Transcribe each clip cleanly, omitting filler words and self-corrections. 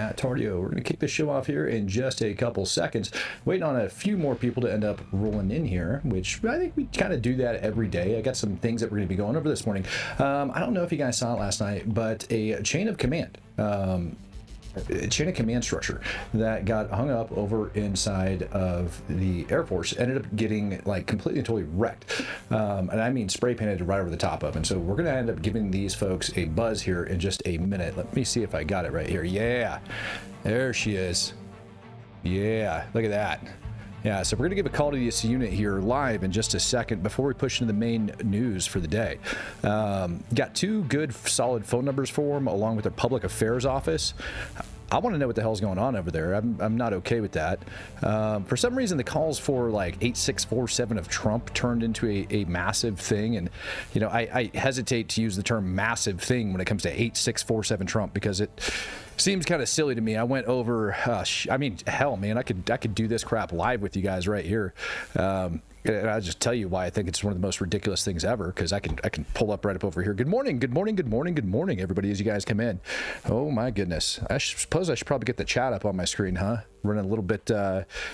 Matt Tardio. We're going to kick the show off here in just a couple seconds. Waiting on a few more people to end up rolling in here, which I think we kind of do that every day. I got some things that we're going to be going over this morning. I don't know if you guys saw it last night, but a chain of command structure that got hung up over inside of the Air Force ended up getting like completely and totally wrecked. And I mean spray painted right over the top of. And so we're going to end up giving these folks a buzz here in just a minute. Let me see if I got it right here. Yeah, there she is. Yeah, look at that. Yeah, so we're going to give a call to this unit here live in just a second before we push into the main news for the day. Got two good, solid phone numbers for them, along with their public affairs office. I want to know what the hell's going on over there. I'm not okay with that. For some reason, the calls for like 8647 of Trump turned into a massive thing. And, you know, I hesitate to use the term massive thing when it comes to 8647 Trump because it seems kind of silly to me. I went over, I mean, hell, man, I could do this crap live with you guys right here. And I'll just tell you why I think it's one of the most ridiculous things ever, because I can pull up right up over here. Good morning, good morning, good morning, good morning, everybody, as you guys come in. Oh, my goodness. I suppose I should probably get the chat up on my screen, huh? Running a little bit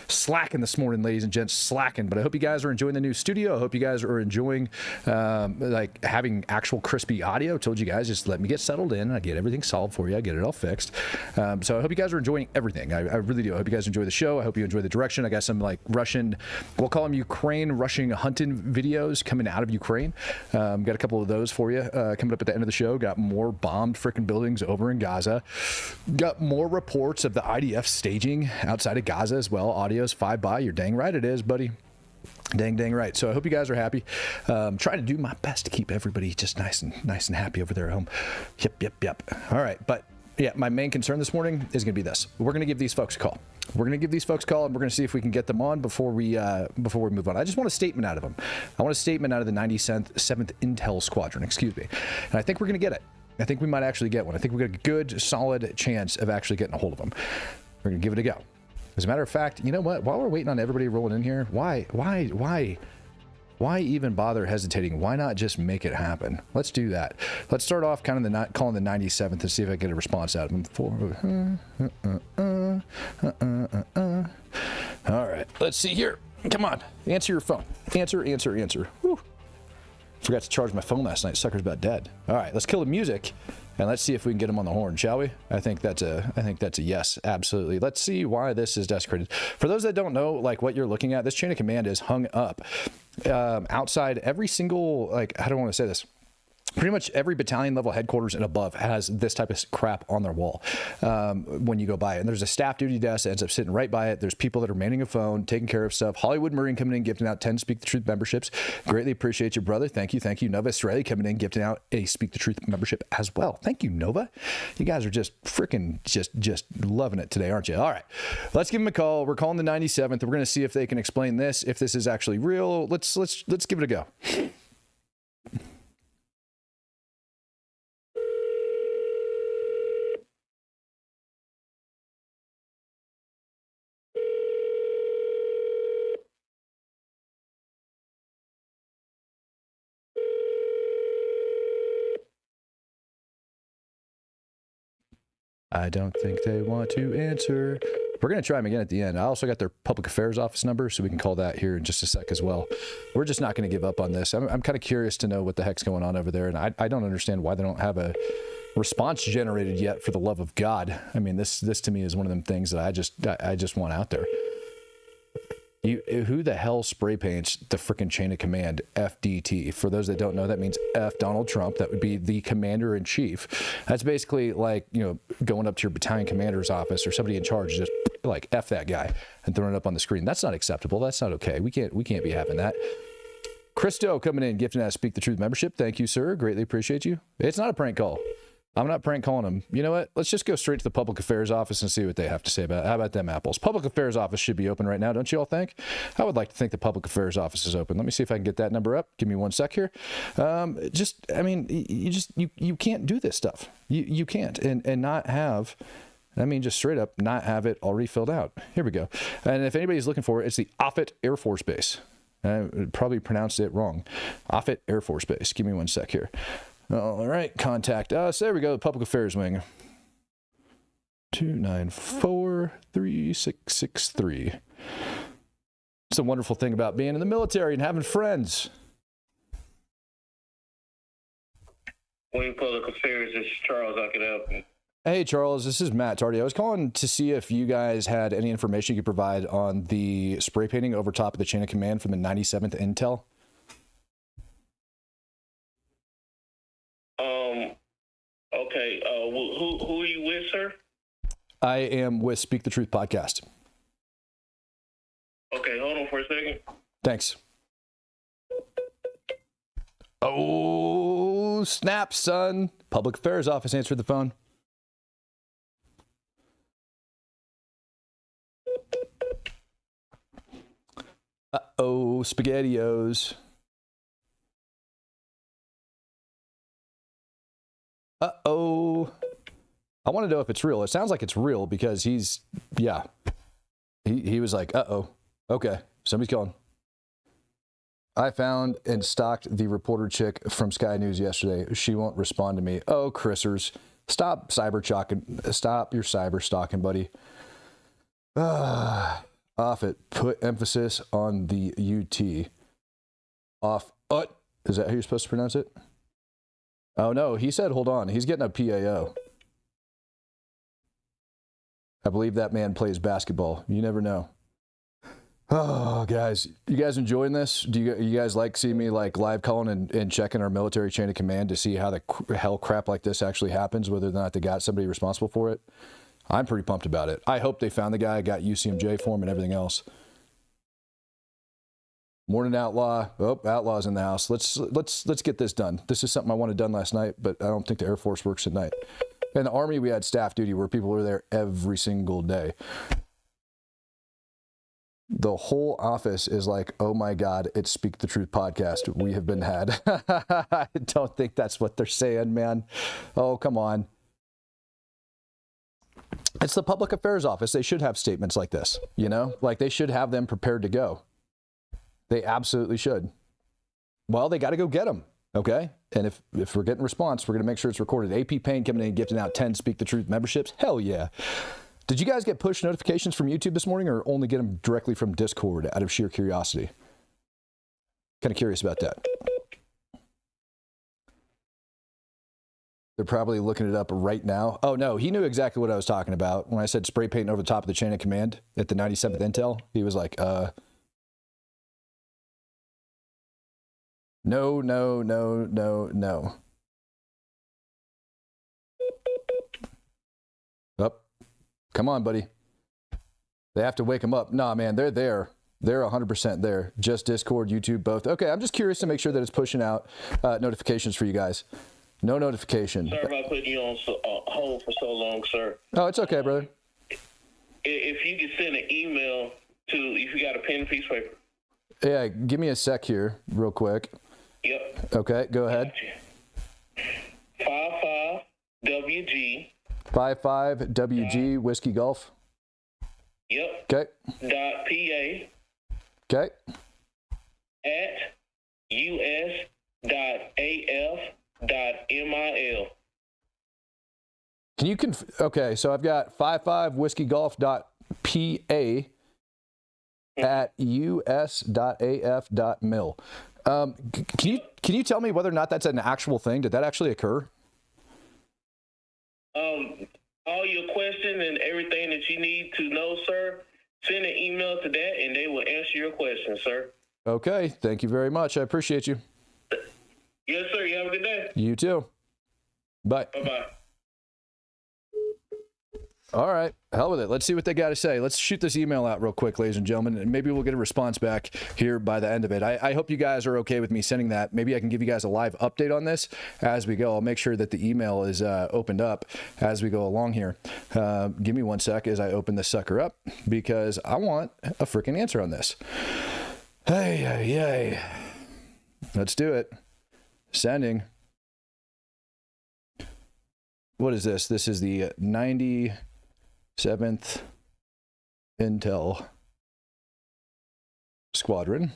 slacking this morning, ladies and gents, slacking. But I hope you guys are enjoying the new studio. I hope you guys are enjoying like having actual crispy audio. I told you guys, just let me get settled in. I get everything solved for you. I get it all fixed. So I hope you guys are enjoying everything. I really do. I hope you guys enjoy the show. I hope you enjoy the direction. I got some like Russian, we'll call them Ukraine rushing hunting videos coming out of Ukraine. Got a couple of those for you coming up at the end of the show. Got more bombed freaking buildings over in Gaza. Got more reports of the IDF staging outside of Gaza as well. Audio's 5 by. You're dang right it is, buddy. Dang right. So I hope you guys are happy. Trying to do my best to keep everybody just nice and happy over there at home. Yep. All right, but yeah, my main concern this morning is going to be this. We're going to give these folks a call. We're going to give these folks a call, and we're going to see if we can get them on before we move on. I just want a statement out of them. I want a statement out of the 97th Intel Squadron, excuse me. And I think we're going to get it. I think we might actually get one. I think we've got a good, solid chance of actually getting a hold of them. We're going to give it a go. As a matter of fact, you know what? While we're waiting on everybody rolling in here, why even bother hesitating? Why not just make it happen? Let's do that. Let's start off kind of calling the 97th and see if I get a response out of them. All right, let's see here. Come on, answer your phone. Answer. Whew. Forgot to charge my phone last night. Sucker's about dead. All right, let's kill the music and let's see if we can get him on the horn, shall we? I think that's a yes, absolutely. Let's see why this is desecrated. For those that don't know, like what you're looking at, this chain of command is hung up outside every single, like, I don't want to say this. Pretty much every battalion level headquarters and above has this type of crap on their wall when you go by it. And there's a staff duty desk that ends up sitting right by it. There's people that are manning a phone, taking care of stuff. Hollywood Marine coming in, gifting out 10 Speak the Truth memberships. Greatly appreciate you, brother. Thank you. Nova Israeli coming in, gifting out a Speak the Truth membership as well. Thank you, Nova. You guys are just freaking just loving it today, aren't you? All right, let's give them a call. We're calling the 97th. We're going to see if they can explain this, if this is actually real. Let's give it a go. I don't think they want to answer. We're going to try them again at the end. I also got their public affairs office number, so we can call that here in just a sec as well. We're just not going to give up on this. I'm kind of curious to know what the heck's going on over there, and I don't understand why they don't have a response generated yet, for the love of God. I mean, this to me is one of them things that I just want out there. Who the hell spray paints the freaking chain of command FDT? For those that don't know, that means F Donald Trump. That would be the commander in chief. That's basically like, you know, going up to your battalion commander's office or somebody in charge, just like F that guy and throwing it up on the screen. That's not acceptable. That's not okay. We can't be having that. Christo coming in, gifting us Speak the Truth membership. Thank you, sir. Greatly appreciate you. It's not a prank call. I'm not prank calling them. You know what? Let's just go straight to the public affairs office and see what they have to say about it. How about them apples? Public affairs office should be open right now, don't you all think? I would like to think the public affairs office is open. Let me see if I can get that number up. Give me one sec here. I mean, you can't do this stuff. You can't and not have, I mean, just straight up not have it already filled out. Here we go. And if anybody's looking for it, it's the Offutt Air Force Base. I probably pronounced it wrong. Offutt Air Force Base. Give me one sec here. All right, contact us. There we go, the public affairs wing. 294-3663. It's a wonderful thing about being in the military and having friends. Wayne Public Affairs, this is Charles. I can help you. Hey, Charles, this is Matt Tardy. I was calling to see if you guys had any information you could provide on the spray painting over top of the chain of command from the 97th Intel. Okay. Who are you with, sir? I am with Speak the Truth podcast. Okay, hold on for a second. Thanks. Oh, snap, son. Public Affairs Office answered the phone. Uh-oh, SpaghettiOs. Uh-oh. I want to know if it's real. It sounds like it's real because he's, yeah. He was like, uh-oh. Okay, somebody's calling. I found and stalked the reporter chick from Sky News yesterday. She won't respond to me. Oh, Chrisers. Stop cyber your cyber stalking, buddy. Off it. Put emphasis on the UT. Off. Is that how you're supposed to pronounce it? Oh, no. He said, hold on. He's getting a PAO. I believe that man plays basketball. You never know. Oh, guys. You guys enjoying this? Do you guys like seeing me like live calling and checking our military chain of command to see how the hell crap like this actually happens, whether or not they got somebody responsible for it? I'm pretty pumped about it. I hope they found the guy, got UCMJ for him and everything else. Morning Outlaw. Oh, Outlaw's in the house. Let's get this done. This is something I wanted done last night, but I don't think the Air Force works at night. In the Army, we had staff duty where people were there every single day. The whole office is like, oh my God, it's Speak the Truth podcast. We have been had. I don't think that's what they're saying, man. Oh, come on. It's the Public Affairs Office. They should have statements like this, you know? Like they should have them prepared to go. They absolutely should. Well, they got to go get them, okay? And if we're getting response, we're going to make sure it's recorded. AP Payne coming in and gifting out 10 Speak the Truth memberships. Hell yeah. Did you guys get push notifications from YouTube this morning or only get them directly from Discord out of sheer curiosity? Kind of curious about that. They're probably looking it up right now. Oh, no, he knew exactly what I was talking about. When I said spray paint over the top of the chain of command at the 97th Intel, he was like, no. Up. Come on, buddy. They have to wake them up. Nah, man, they're there. They're 100% there. Just Discord, YouTube, both. Okay, I'm just curious to make sure that it's pushing out notifications for you guys. No notification. Sorry about putting you on hold for so long, sir. Oh, it's okay, brother. If you could send an email to, if you got a pen and piece of paper. Yeah, give me a sec here, real quick. Yep. Okay, go ahead. 55WG. 55WG Whiskey Golf. Yep. Okay. .PA. Okay. At us.af.mil. Can you okay, so I've got 55whiskeygolf.pa at us.af.mil. Can you tell me whether or not that's an actual thing? Did that actually occur? All your questions and everything that you need to know, sir, send an email to that and they will answer your questions, sir. Okay. Thank you very much. I appreciate you. Yes, sir. You have a good day. You too. Bye. Bye-bye. All right. Hell with it. Let's see what they got to say. Let's shoot this email out real quick, ladies and gentlemen, and maybe we'll get a response back here by the end of it. I hope you guys are okay with me sending that. Maybe I can give you guys a live update on this as we go. I'll make sure that the email is opened up as we go along here. Give me one sec as I open this sucker up because I want a freaking answer on this. Hey. Let's do it. Sending. What is this? This is the 97th Intel Squadron.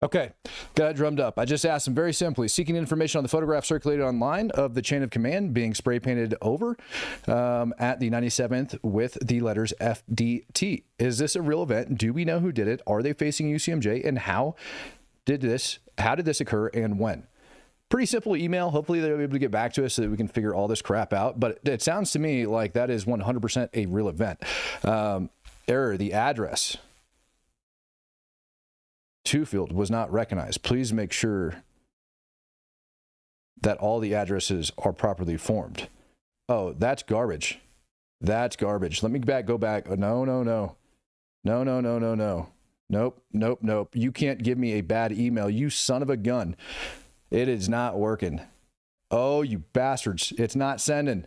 Okay, got it drummed up. I just asked him very simply, seeking information on the photograph circulated online of the chain of command being spray painted over at the 97th with the letters FDT. Is this a real event? Do we know who did it? Are they facing UCMJ? And how did this occur and when? Pretty simple email. Hopefully they'll be able to get back to us so that we can figure all this crap out. But it sounds to me like that is 100% a real event. Error, the address. Field was not recognized. Please make sure that all the addresses are properly formed. Oh, that's garbage. That's garbage. Let me go back. Oh, no. Nope. You can't give me a bad email, you son of a gun. It is not working. Oh, you bastards. It's not sending.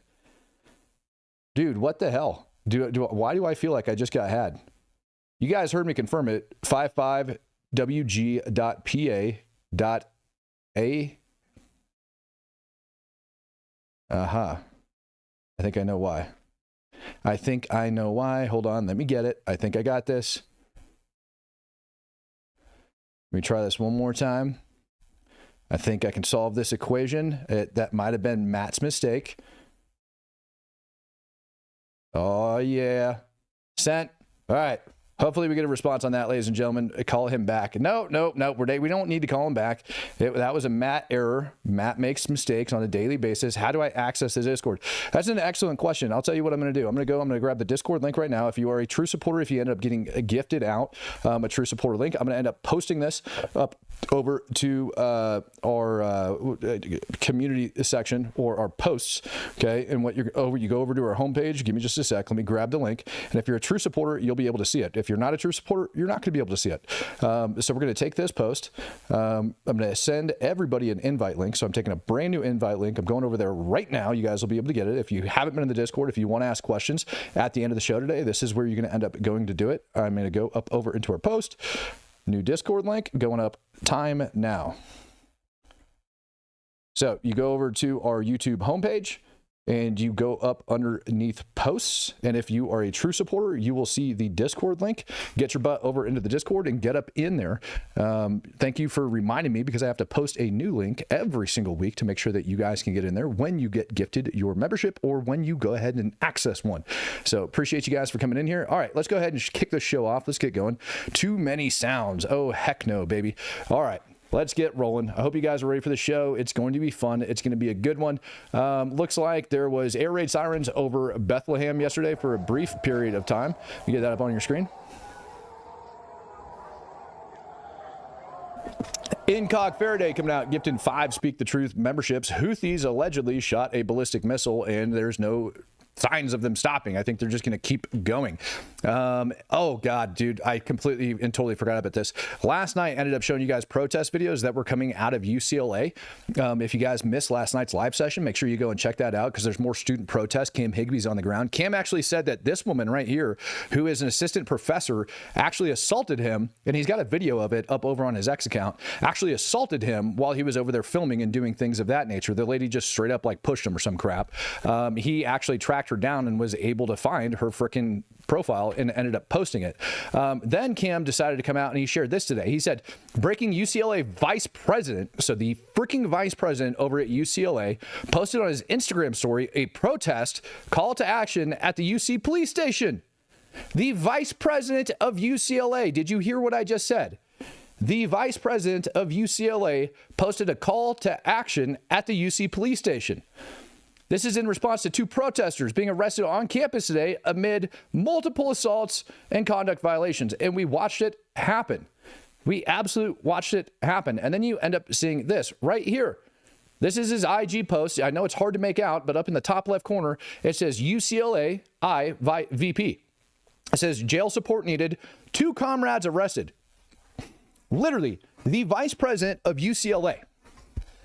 Dude, what the hell? Why do I feel like I just got had? You guys heard me confirm it. 55wg.pa.a. I think I know why. Hold on. Let me get it. I think I got this. Let me try this one more time. I think I can solve this equation. That might have been Matt's mistake. Oh, yeah. Sent. All right. Hopefully we get a response on that, ladies and gentlemen. Call him back. No. We don't need to call him back. That was a Matt error. Matt makes mistakes on a daily basis. How do I access the Discord? That's an excellent question. I'll tell you what I'm going to do. I'm going to grab the Discord link right now. If you are a true supporter, if you end up getting gifted out a true supporter link, I'm going to end up posting this up over to our community section or our posts. Okay. And you go over to our homepage. Give me just a sec. Let me grab the link. And if you're a true supporter, you'll be able to see it. If you're not a true supporter, you're not going to be able to see it. So we're going to take this post. I'm going to send everybody an invite link. So I'm taking a brand new invite link. I'm going over there right now. You guys will be able to get it. If you haven't been in the Discord, if you want to ask questions at the end of the show today, this is where you're going to end up going to do it. I'm going to go up over into our post. New Discord link going up time now. So you go over to our YouTube homepage and you go up underneath posts. And if you are a true supporter, you will see the Discord link. Get your butt over into the Discord and get up in there. Thank you for reminding me, because I have to post a new link every single week to make sure that you guys can get in there when you get gifted your membership or when you go ahead and access one. So appreciate you guys for coming in here. All right, let's go ahead and kick this show off. Let's get going. Too many sounds. Oh, heck no, baby. All right. Let's get rolling. I hope you guys are ready for the show. It's going to be fun. It's going to be a good one. Looks like there was air raid sirens over Bethlehem yesterday for a brief period of time. You get that up on your screen. Incog Faraday coming out, gifting 5 Speak the Truth memberships. Houthis allegedly shot a ballistic missile, and there's no signs of them stopping. I think they're just going to keep going. Oh God, dude, I completely and totally forgot about this. Last night, I ended up showing you guys protest videos that were coming out of UCLA. If you guys missed last night's live session, make sure you go and check that out, because there's more student protests. Cam Higby's on the ground. Cam actually said that this woman right here, who is an assistant professor, actually assaulted him, and he's got a video of it up over on his X account, actually assaulted him while he was over there filming and doing things of that nature. The lady just straight up like pushed him or some crap. He actually tracked her down and was able to find her freaking profile and ended up posting it. Then Cam decided to come out and he shared this today. He said, breaking UCLA vice president, so the freaking vice president over at UCLA, posted on his Instagram story a protest call to action at the UC police station. The vice president of UCLA, did you hear what I just said? The vice president of UCLA posted a call to action at the UC police station. This is in response to 2 protesters being arrested on campus today amid multiple assaults and conduct violations. And we watched it happen. We absolutely watched it happen. And then you end up seeing this right here. This is his IG post. I know it's hard to make out, but up in the top left corner, it says UCLA VP. It says jail support needed, 2 comrades arrested. Literally, the vice president of UCLA.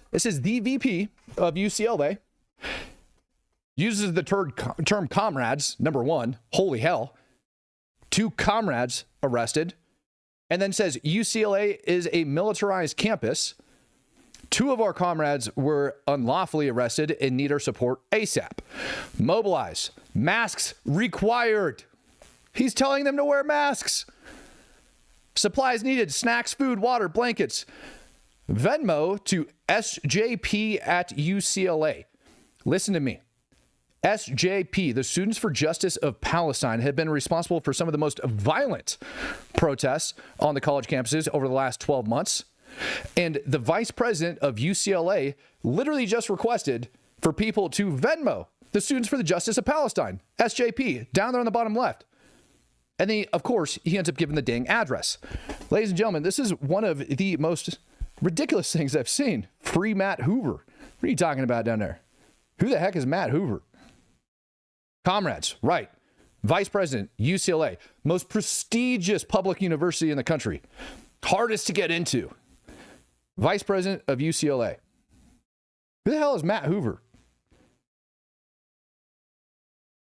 This is the VP of UCLA. Uses the term comrades, number 1, holy hell, 2 comrades arrested, and then says UCLA is a militarized campus. 2 of our comrades were unlawfully arrested and need our support ASAP. Mobilize. Masks required. He's telling them to wear masks. Supplies needed, snacks, food, water, blankets. Venmo to SJP at UCLA. Listen to me. SJP, the Students for Justice of Palestine, have been responsible for some of the most violent protests on the college campuses over the last 12 months. And the vice president of UCLA literally just requested for people to Venmo the Students for the Justice of Palestine, SJP, down there on the bottom left. And then, of course, he ends up giving the dang address. Ladies and gentlemen, this is one of the most ridiculous things I've seen. Free Matt Hoover. What are you talking about down there? Who the heck is Matt Hoover? Comrades, right. Vice President, UCLA, most prestigious public university in the country. Hardest to get into. Vice President of UCLA. Who the hell is Matt Hoover?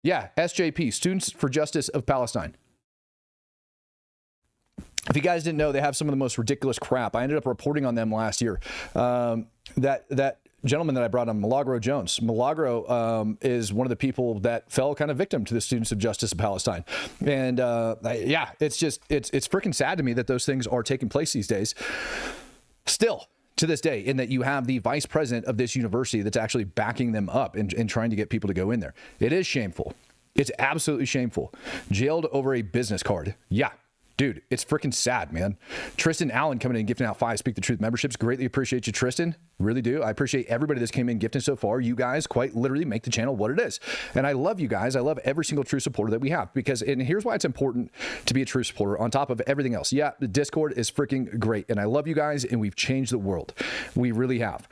Yeah, SJP, Students for Justice of Palestine. If you guys didn't know, they have some of the most ridiculous crap. I ended up reporting on them last year. That gentleman that I brought on, Milagro Jones. Milagro is one of the people that fell kind of victim to the Students of Justice of Palestine. And yeah, it's freaking sad to me that those things are taking place these days. Still, to this day, in that you have the vice president of this university that's actually backing them up and trying to get people to go in there. It is shameful. It's absolutely shameful. Jailed over a business card. Yeah. Dude, it's freaking sad, man. Tristan Allen coming in and gifting out 5 Speak the Truth memberships. Greatly appreciate you, Tristan. Really do. I appreciate everybody that's came in gifting so far. You guys quite literally make the channel what it is. And I love you guys. I love every single true supporter that we have because, and here's why it's important to be a true supporter on top of everything else. Yeah, the Discord is freaking great. And I love you guys and we've changed the world. We really have.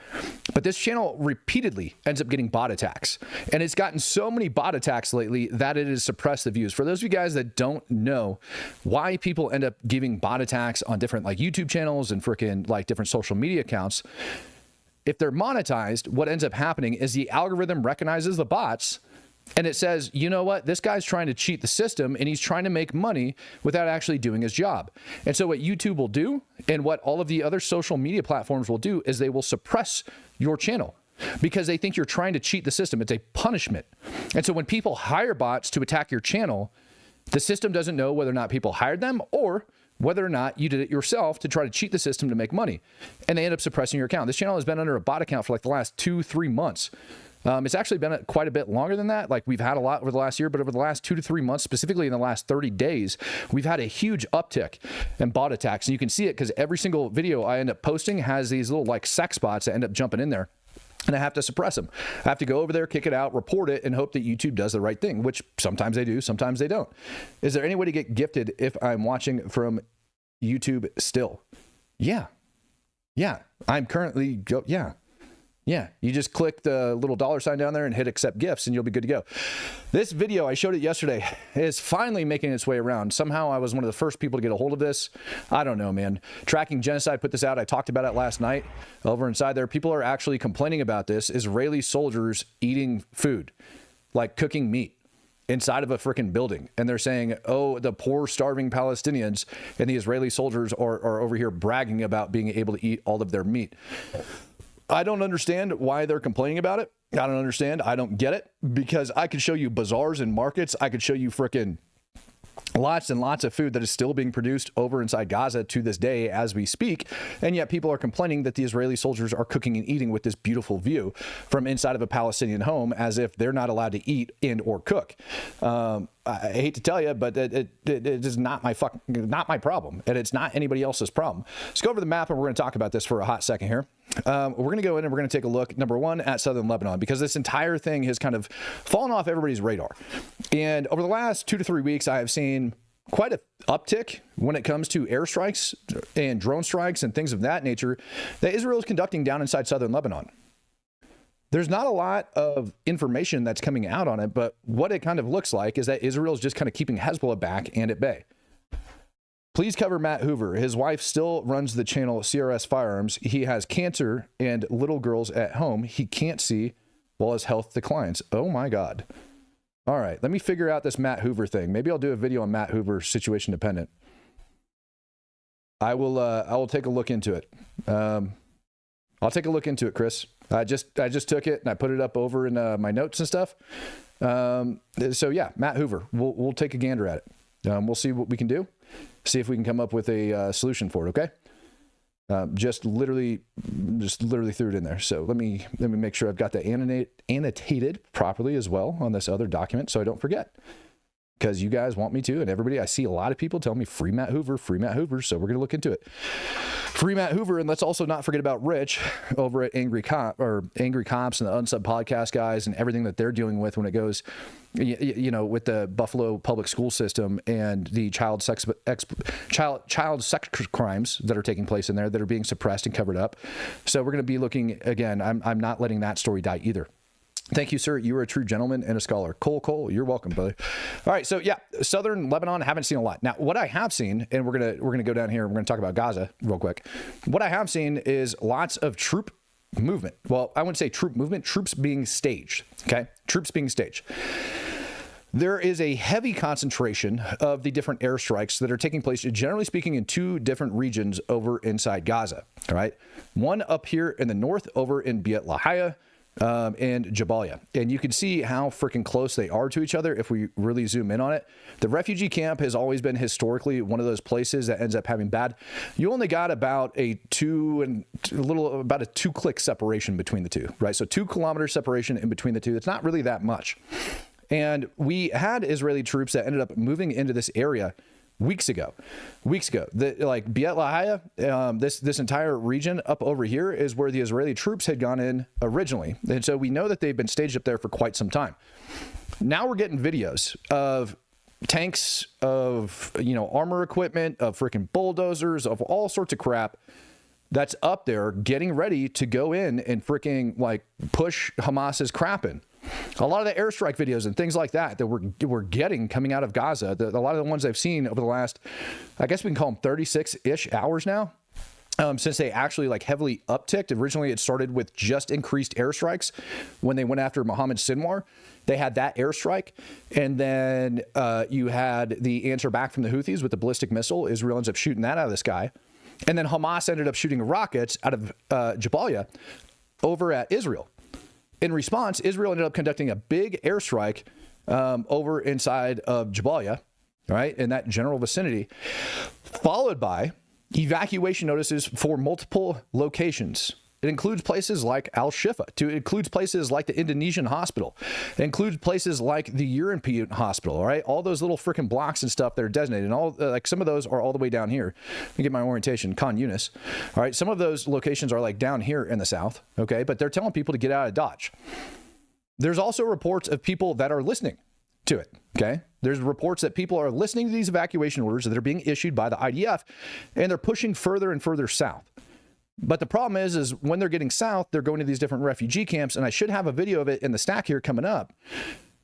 But this channel repeatedly ends up getting bot attacks. And it's gotten so many bot attacks lately that it has suppressed the views. For those of you guys that don't know why people end up giving bot attacks on different like YouTube channels and freaking like different social media accounts, if they're monetized, what ends up happening is the algorithm recognizes the bots and it says, you know what, this guy's trying to cheat the system and he's trying to make money without actually doing his job. And so what YouTube will do and what all of the other social media platforms will do is they will suppress your channel because they think you're trying to cheat the system. It's a punishment. And so when people hire bots to attack your channel, the system doesn't know whether or not people hired them or whether or not you did it yourself to try to cheat the system to make money. And they end up suppressing your account. This channel has been under a bot account for like the last 2-3 months. It's actually been quite a bit longer than that. Like we've had a lot over the last year, but over the last 2 to 3 months, specifically in the last 30 days, we've had a huge uptick in bot attacks. And you can see it because every single video I end up posting has these little like sex bots that end up jumping in there. And I have to suppress them. I have to go over there, kick it out, report it, and hope that YouTube does the right thing, which sometimes they do, sometimes they don't. Is there any way to get gifted if I'm watching from YouTube still? Yeah. Yeah. I'm currently, yeah. Yeah, you just click the little $sign down there and hit accept gifts and you'll be good to go. This video, I showed it yesterday, is finally making its way around. Somehow I was one of the first people to get a hold of this. I don't know, man. Tracking Genocide put this out. I talked about it last night over inside there. People are actually complaining about this. Israeli soldiers eating food, like cooking meat inside of a freaking building. And they're saying, oh, the poor starving Palestinians and the Israeli soldiers are over here bragging about being able to eat all of their meat. I don't understand why they're complaining about it. I don't understand. I don't get it because I could show you bazaars and markets. I could show you frickin' lots and lots of food that is still being produced over inside Gaza to this day as we speak. And yet people are complaining that the Israeli soldiers are cooking and eating with this beautiful view from inside of a Palestinian home as if they're not allowed to eat and or cook. I hate to tell you, but it is not my problem, and it's not anybody else's problem. Let's go over the map, and we're going to talk about this for a hot second here. We're going to go in and we're going to take a look, number one, at southern Lebanon, because this entire thing has kind of fallen off everybody's radar. And over the last 2 to 3 weeks, I have seen quite an uptick when it comes to airstrikes and drone strikes and things of that nature that Israel is conducting down inside southern Lebanon. There's not a lot of information that's coming out on it, but what it kind of looks like is that Israel is just kind of keeping Hezbollah back and at bay. Please cover Matt Hoover. His wife still runs the channel CRS Firearms. He has cancer and little girls at home he can't see while his health declines. Oh my God. All right, let me figure out this Matt Hoover thing. Maybe I'll do a video on Matt Hoover, situation dependent. I will take a look into it. I'll take a look into it, Chris. I just took it and I put it up over in my notes and stuff. So yeah, Matt Hoover. We'll take a gander at it. We'll see what we can do. see if we can come up with a solution for it. Okay. Just literally threw it in there. So let me make sure I've got that annotated properly as well on this other document, so I don't forget. Because you guys want me to, and everybody, I see a lot of people tell me free Matt Hoover, so we're going to look into it. Free Matt Hoover, and let's also not forget about Rich over at Angry Cops and the Unsub Podcast guys and everything that they're dealing with when it goes, with the Buffalo public school system and the child sex crimes that are taking place in there that are being suppressed and covered up. So we're going to be looking, again, I'm not letting that story die either. Thank you, sir. You are a true gentleman and a scholar. Cole, you're welcome, brother. All right, so yeah, southern Lebanon, haven't seen a lot. Now, what I have seen, and we're gonna go down here and we're gonna talk about Gaza real quick. What I have seen is lots of troop movement. Well, I wouldn't say troop movement, troops being staged, okay? Troops being staged. There is a heavy concentration of the different airstrikes that are taking place, generally speaking, in two different regions over inside Gaza, all right? One up here in the north over in Beit Lahia, and Jabalia. And you can see how freaking close they are to each other if we really zoom in on it. The refugee camp has always been historically one of those places that ends up having bad. You only got about a 2-click separation between the two, right? So 2-kilometer separation in between the two. It's not really that much. And we had Israeli troops that ended up moving into this area weeks ago. Beit Lahia, this entire region up over here is where the Israeli troops had gone in originally. And so we know that they've been staged up there for quite some time. Now we're getting videos of tanks, of, armor equipment, of freaking bulldozers, of all sorts of crap that's up there getting ready to go in and freaking push Hamas's crap in. A lot of the airstrike videos and things like that we're getting coming out of Gaza, a lot of the ones I've seen over the last, I guess we can call them 36-ish hours now, since they actually heavily upticked. Originally, it started with just increased airstrikes when they went after Mohammed Sinwar. They had that airstrike, and then you had the answer back from the Houthis with the ballistic missile. Israel ends up shooting that out of the sky. And then Hamas ended up shooting rockets out of Jabalia over at Israel. In response, Israel ended up conducting a big airstrike over inside of Jabalia, right, in that general vicinity, followed by evacuation notices for multiple locations. It includes places like Al-Shifa. It includes places like the Indonesian Hospital. It includes places like the European Hospital, all right? All those little freaking blocks and stuff that are designated. And all some of those are all the way down here. Let me get my orientation. Khan Yunis. All right, some of those locations are down here in the south, okay? But they're telling people to get out of Dodge. There's also reports of people that are listening to it, okay? There's reports that people are listening to these evacuation orders that are being issued by the IDF, and they're pushing further and further south. But the problem is when they're getting south, they're going to these different refugee camps, and I should have a video of it in the stack here coming up.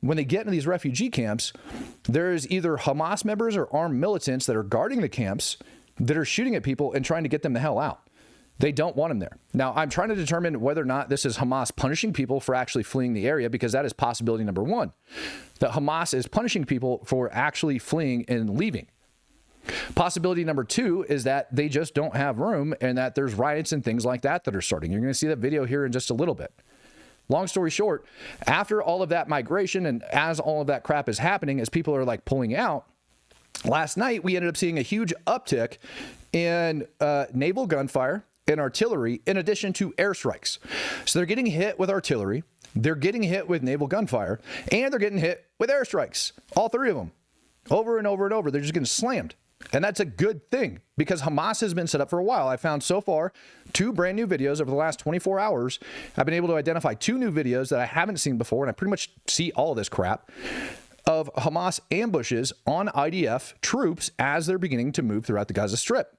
When they get into these refugee camps, there's either Hamas members or armed militants that are guarding the camps that are shooting at people and trying to get them the hell out. They don't want them there. Now, I'm trying to determine whether or not this is Hamas punishing people for actually fleeing the area, because that is possibility number one, that Hamas is punishing people for actually fleeing and leaving. Possibility number two is that they just don't have room and that there's riots and things like that that are starting. You're going to see that video here in just a little bit. Long story short, after all of that migration and as all of that crap is happening, as people are pulling out, last night we ended up seeing a huge uptick in naval gunfire and artillery in addition to airstrikes. So they're getting hit with artillery, they're getting hit with naval gunfire, and they're getting hit with airstrikes. All three of them. Over and over and over. They're just getting slammed. And that's a good thing, because Hamas has been set up for a while. I found so far 2 brand new videos over the last 24 hours. I've been able to identify 2 new videos that I haven't seen before, and I pretty much see all of this crap, of Hamas ambushes on IDF troops as they're beginning to move throughout the Gaza Strip.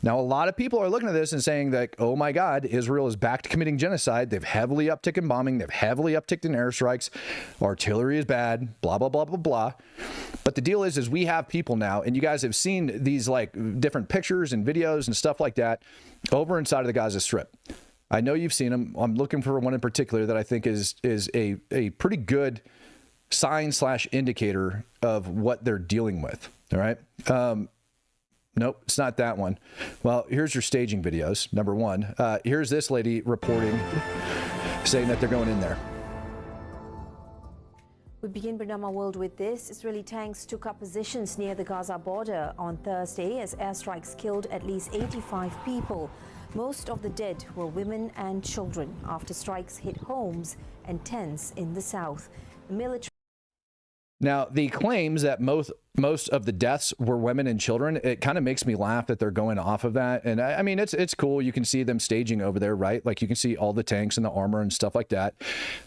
Now, a lot of people are looking at this and saying that, oh my God, Israel is back to committing genocide. They've heavily upticked in bombing. They've heavily upticked in airstrikes. Artillery is bad, blah, blah, blah, blah, blah. But the deal is we have people now, and you guys have seen these different pictures and videos and stuff like that over inside of the Gaza Strip. I know you've seen them. I'm looking for one in particular that I think is a pretty good sign/indicator of what they're dealing with. All right. Nope, it's not that one. Well, here's your staging videos. Number one, here's this lady reporting, saying that they're going in there. We begin Bernama World with this. Israeli tanks took up positions near the Gaza border on Thursday as airstrikes killed at least 85 people. Most of the dead were women and children after strikes hit homes and tents in the south. The military. Now, the claims that most of the deaths were women and children, it kind of makes me laugh that they're going off of that. And I mean, it's cool. You can see them staging over there, right? Like you can see all the tanks and the armor and stuff like that.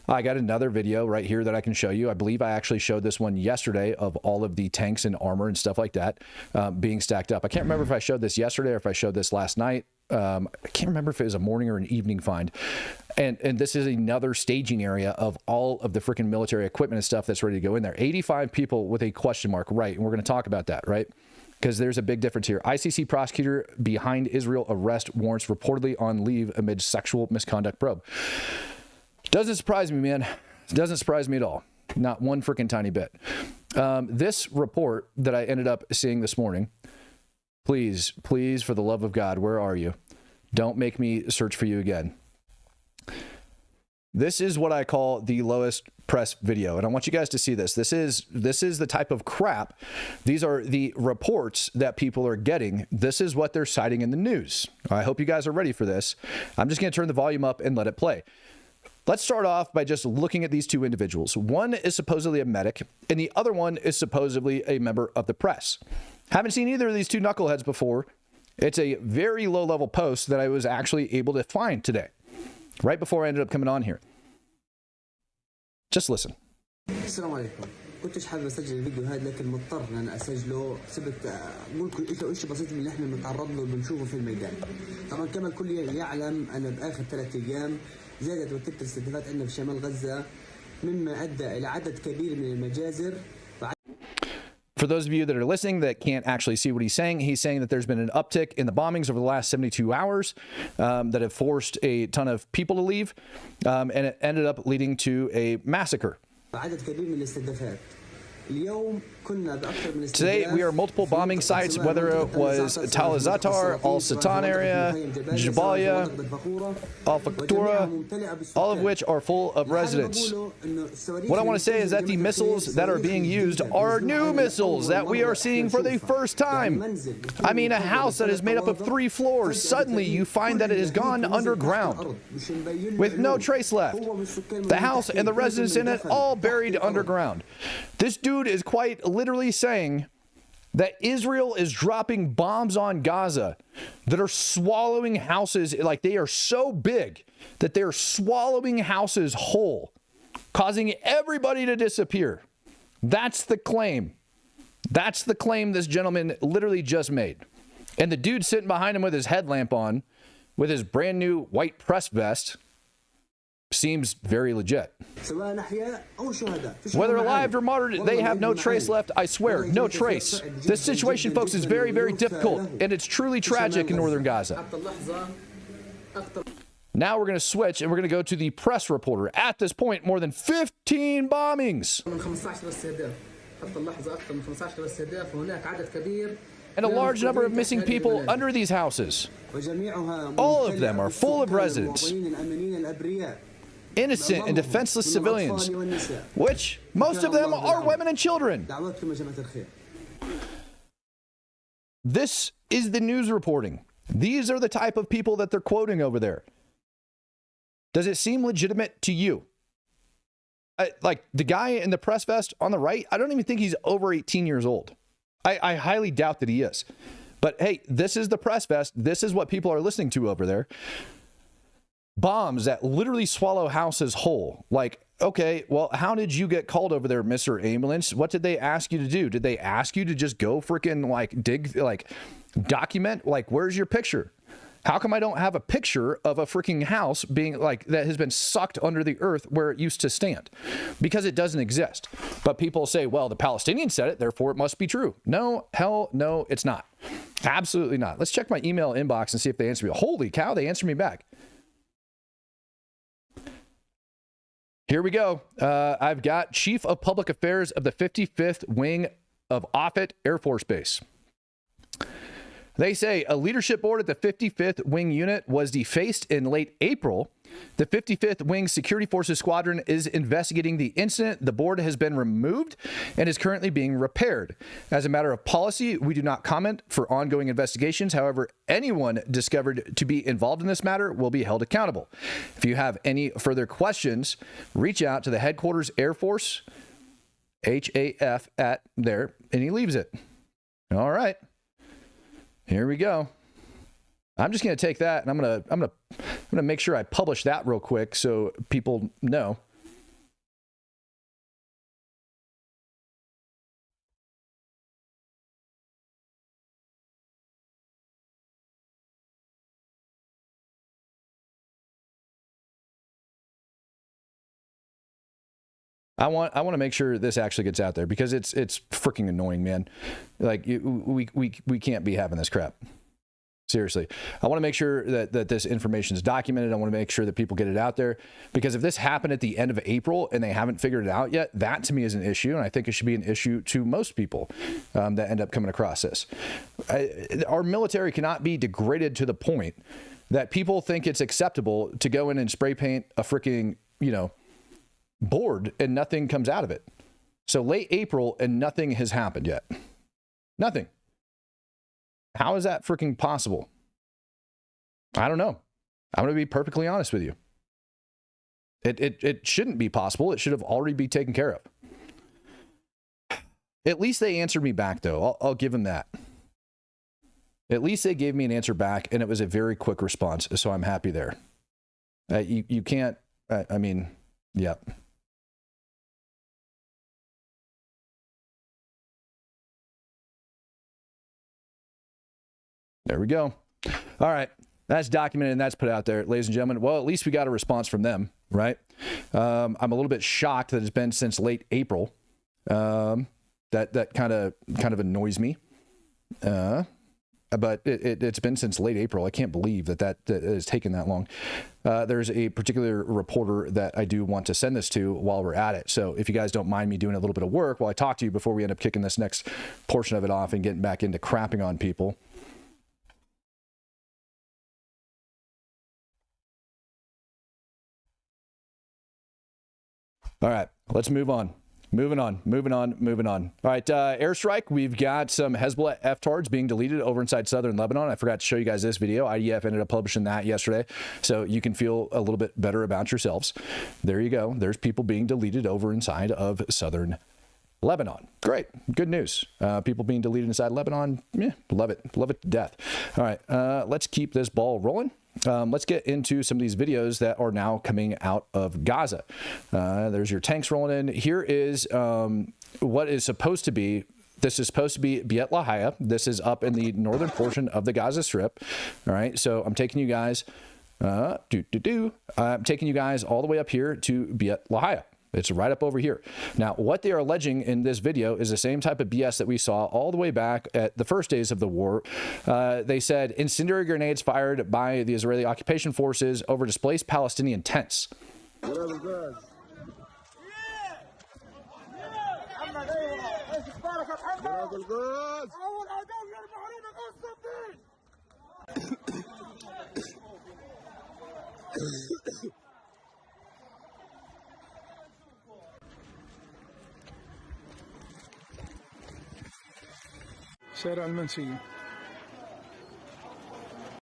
I got another video right here that I can show you. I believe I actually showed this one yesterday of all of the tanks and armor and stuff like that being stacked up. I can't remember if I showed this yesterday or if I showed this last night. I can't remember if it was a morning or an evening find. And this is another staging area of all of the freaking military equipment and stuff that's ready to go in there. 85 people with a question mark, right? And we're going to talk about that, right? Because there's a big difference here. ICC prosecutor behind Israel arrest warrants reportedly on leave amid sexual misconduct probe. Doesn't surprise me, man. Doesn't surprise me at all. Not one freaking tiny bit. This report that I ended up seeing this morning, please, please, for the love of God, where are you? Don't make me search for you again. This is what I call the lowest press video, and I want you guys to see this. This is the type of crap. These are the reports that people are getting. This is what they're citing in the news. I hope you guys are ready for this. I'm just going to turn the volume up and let it play. Let's start off by just looking at these two individuals. One is supposedly a medic, and the other one is supposedly a member of the press. Haven't seen either of these two knuckleheads before. It's a very low-level post that I was actually able to find today, right before I ended up coming on here. Just listen. السلام عليكم. كنتش حابب اسجل الفيديو هذا لكن مضطر ان انا اسجله بسبب اقول لكم شيء بسيط من اللي احنا بنتعرض له وبنشوفه في الميدان. طبعا كما الكل يعلم انا باخر 3 ايام زادت وتيره الاستهدافات عندنا في شمال غزه مما ادى الى عدد كبير من المجازر. For those of you that are listening that can't actually see what he's saying that there's been an uptick in the bombings over the last 72 hours that have forced a ton of people to leave, and it ended up leading to a massacre. Today, we are multiple bombing sites, whether it was Tal Zatar, Al Satan area, Jabalia, Al Faktura, all of which are full of residents. What I want to say is that the missiles that are being used are new missiles that we are seeing for the first time. I mean, a house that is made up of 3 floors, suddenly you find that it has gone underground with no trace left. The house and the residents in it all buried underground. This dude is quite literally saying that Israel is dropping bombs on Gaza that are swallowing houses, like they are so big that they're swallowing houses whole, causing everybody to disappear. That's the claim. That's the claim this gentleman literally just made. And the dude sitting behind him with his headlamp on, with his brand new white press vest, seems very legit. Whether alive or martyred, they have no trace left. I swear, no trace. This situation, folks, is very, very difficult, and it's truly tragic in northern Gaza. Now we're going to switch, and we're going to go to the press reporter. At this point, more than 15 bombings. And a large number of missing people under these houses. All of them are full of residents. Innocent and defenseless civilians, which most of them are women and children. This is the news reporting. These are the type of people that they're quoting over there. Does it seem legitimate to you? Like the guy in the press vest on the right, I don't even think he's over 18 years old. I highly doubt that he is. But hey, this is the press vest. This is what people are listening to over there. Bombs that literally swallow houses whole. Like, okay, well, how did you get called over there, Mr. Ambulance? What did they ask you to do? Did they ask you to just go freaking like dig, like document? Like, where's your picture? How come I don't have a picture of a freaking house being like that has been sucked under the earth where it used to stand? Because it doesn't exist. But people say, well, the Palestinians said it, therefore it must be true. No, hell no, it's not. Absolutely not. Let's check my email inbox and see if they answer me. Holy cow, they answer me back. Here we go. I've got Chief of Public Affairs of the 55th Wing of Offutt Air Force Base. They say a leadership board at the 55th Wing Unit was defaced in late April. The 55th Wing Security Forces Squadron is investigating the incident. The board has been removed and is currently being repaired. As a matter of policy, we do not comment for ongoing investigations. However, anyone discovered to be involved in this matter will be held accountable. If you have any further questions, reach out to the Headquarters Air Force, HAF at there, and he leaves it. All right. Here we go. I'm just going to take that and I'm going to make sure I publish that real quick so people know. I want to make sure this actually gets out there because it's freaking annoying, man. Like we can't be having this crap. Seriously. I want to make sure that this information is documented. I want to make sure that people get it out there because if this happened at the end of April and they haven't figured it out yet, that to me is an issue. And I think it should be an issue to most people that end up coming across this. Our military cannot be degraded to the point that people think it's acceptable to go in and spray paint a freaking, board and nothing comes out of it. So late April and nothing has happened yet. Nothing. How is that freaking possible? I don't know. I'm going to be perfectly honest with you. It shouldn't be possible. It should have already been taken care of. At least they answered me back, though. I'll give them that. At least they gave me an answer back, and it was a very quick response, so I'm happy there. You can't, yep. There we go. All right. That's documented and that's put out there, ladies and gentlemen. Well, at least we got a response from them, right? I'm a little bit shocked that it's been since late April. That kind of annoys me. But it's been since late April. I can't believe that has taken that long. There's a particular reporter that I do want to send this to while we're at it. So if you guys don't mind me doing a little bit of work while I talk to you before we end up kicking this next portion of it off and getting back into crapping on people. All right, let's move on. Moving on. All right, airstrike. We've got some Hezbollah FTARDs being deleted over inside southern Lebanon. I forgot to show you guys this video. IDF ended up publishing that yesterday, so you can feel a little bit better about yourselves. There you go. There's people being deleted over inside of southern Lebanon. Great. Good news. People being deleted inside Lebanon. Yeah, love it. Love it to death. All right, let's keep this ball rolling. Let's get into some of these videos that are now coming out of Gaza. There's your tanks rolling in. Here is what is supposed to be. This is supposed to be Beit Lahia. This is up in the northern portion of the Gaza Strip. All right, so I'm taking you guys. I'm taking you guys all the way up here to Beit Lahia. It's right up over here. Now, what they are alleging in this video is the same type of BS that we saw all the way back at the first days of the war. They said incendiary grenades fired by the Israeli occupation forces over displaced Palestinian tents.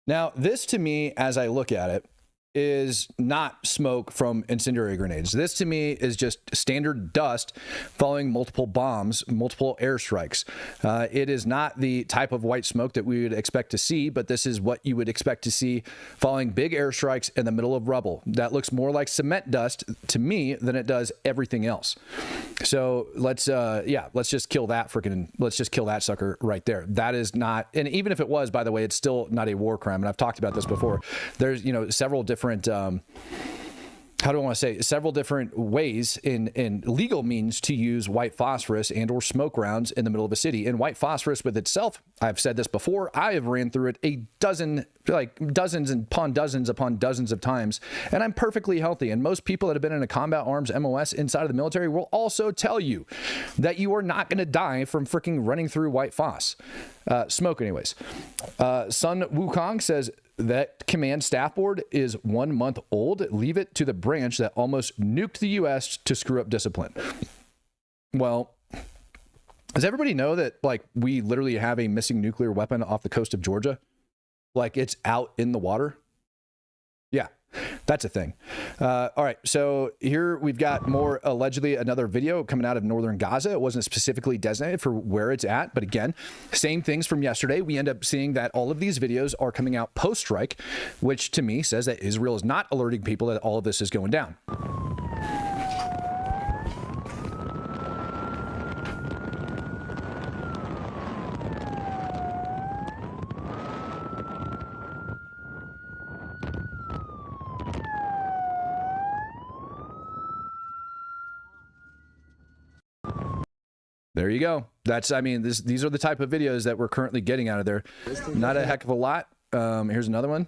Now, this to me, as I look at it, is not smoke from incendiary grenades. This to me is just standard dust following multiple bombs, multiple airstrikes. It is not the type of white smoke that we would expect to see, but this is what you would expect to see following big airstrikes in the middle of rubble. That looks more like cement dust to me than it does everything else. So let's just kill that let's just kill that sucker right there. That is not, and even if it was, by the way, it's still not a war crime. And I've talked about this before. There's, several different how do I want to say, several different ways in legal means to use white phosphorus and or smoke rounds in the middle of a city. And white phosphorus with itself, I've said this before, I have ran through it a dozen, like dozens upon dozens of times, and I'm perfectly healthy. And most people that have been in a combat arms MOS inside of the military will also tell you that you are not going to die from freaking running through white phos. Smoke anyways. Sun Wukong says, that command staff board is 1 month old. Leave it to the branch that almost nuked the U.S. to screw up discipline. Well, does everybody know that, like, we literally have a missing nuclear weapon off the coast of Georgia? Like, it's out in the water? Yeah, that's a thing. All right, so here we've got more, allegedly, another video coming out of northern Gaza. It wasn't specifically designated for where it's at, but again, same things from yesterday. We end up seeing that all of these videos are coming out post-strike, which to me says that Israel is not alerting people that all of this is going down. There you go. That's, I mean, these are the type of videos that we're currently getting out of there. Not a heck of a lot. Here's another one.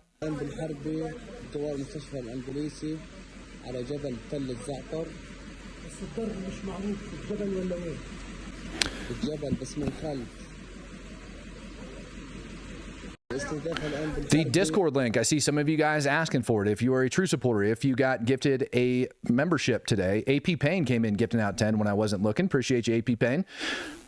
The Discord link, I see some of you guys asking for it. If you are a true supporter, if you got gifted a membership today, AP Payne came in gifting out 10 when I wasn't looking. Appreciate you, AP Payne.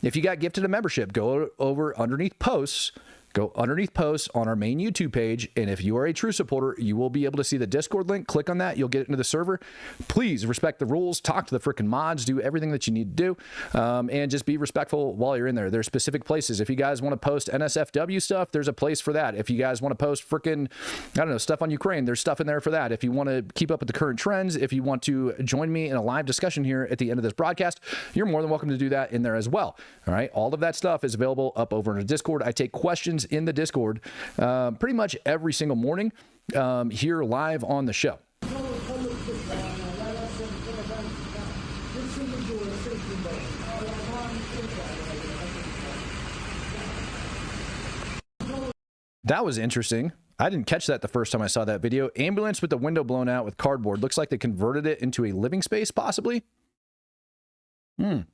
If you got gifted a membership, go over underneath posts. Go underneath posts on our main YouTube page, and if you are a true supporter, you will be able to see the Discord link. Click on that. You'll get into the server. Please respect the rules. Talk to the freaking mods. Do everything that you need to do, and just be respectful while you're in there. There's specific places. If you guys want to post NSFW stuff, there's a place for that. If you guys want to post freaking, I don't know, stuff on Ukraine, there's stuff in there for that. If you want to keep up with the current trends, if you want to join me in a live discussion here at the end of this broadcast, you're more than welcome to do that in there as well. All right. All of that stuff is available up over in the Discord. I take questions in the Discord pretty much every single morning here live on the show. That was interesting. I didn't catch that the first time I saw that video. Ambulance with the window blown out with cardboard. Looks like they converted it into a living space, possibly. Not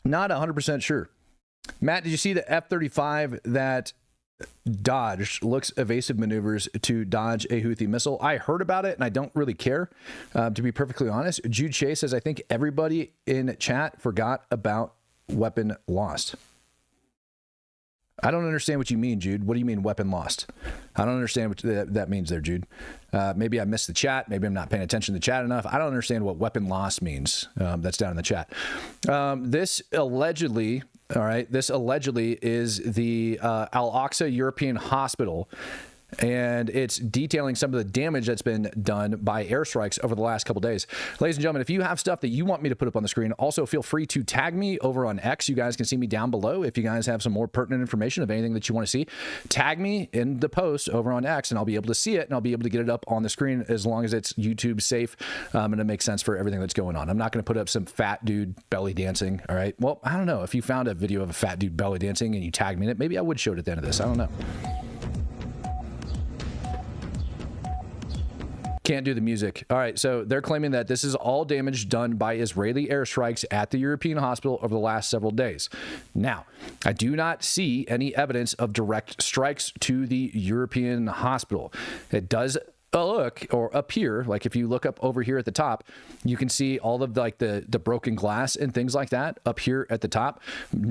100% sure. Matt, did you see the F-35 that dodged, looks evasive maneuvers to dodge a Houthi missile? I heard about it and I don't really care, to be perfectly honest. Jude Chase says, I think everybody in chat forgot about weapon lost. I don't understand what you mean, Jude. What do you mean weapon lost? I don't understand what that means there, Jude. Maybe I missed the chat. Maybe I'm not paying attention to the chat enough. I don't understand what weapon lost means. That's down in the chat. This allegedly, all right, this allegedly is the Al-Aqsa European Hospital, and it's detailing some of the damage that's been done by airstrikes over the last couple days. Ladies and gentlemen, if you have stuff that you want me to put up on the screen, also feel free to tag me over on X. You guys can see me down below. If you guys have some more pertinent information of anything that you want to see, tag me in the post over on X, and I'll be able to see it, and I'll be able to get it up on the screen as long as it's YouTube safe, and it makes sense for everything that's going on. I'm not going to put up some fat dude belly dancing, all right? Well, I don't know. If you found a video of a fat dude belly dancing and you tagged me in it, maybe I would show it at the end of this. I don't know. Can't do the music. All right, so they're claiming that this is all damage done by Israeli airstrikes at the European hospital over the last several days. Now, I do not see any evidence of direct strikes to the European hospital. It does look or appear like if you look up over here at the top, you can see all of like the broken glass and things like that up here at the top.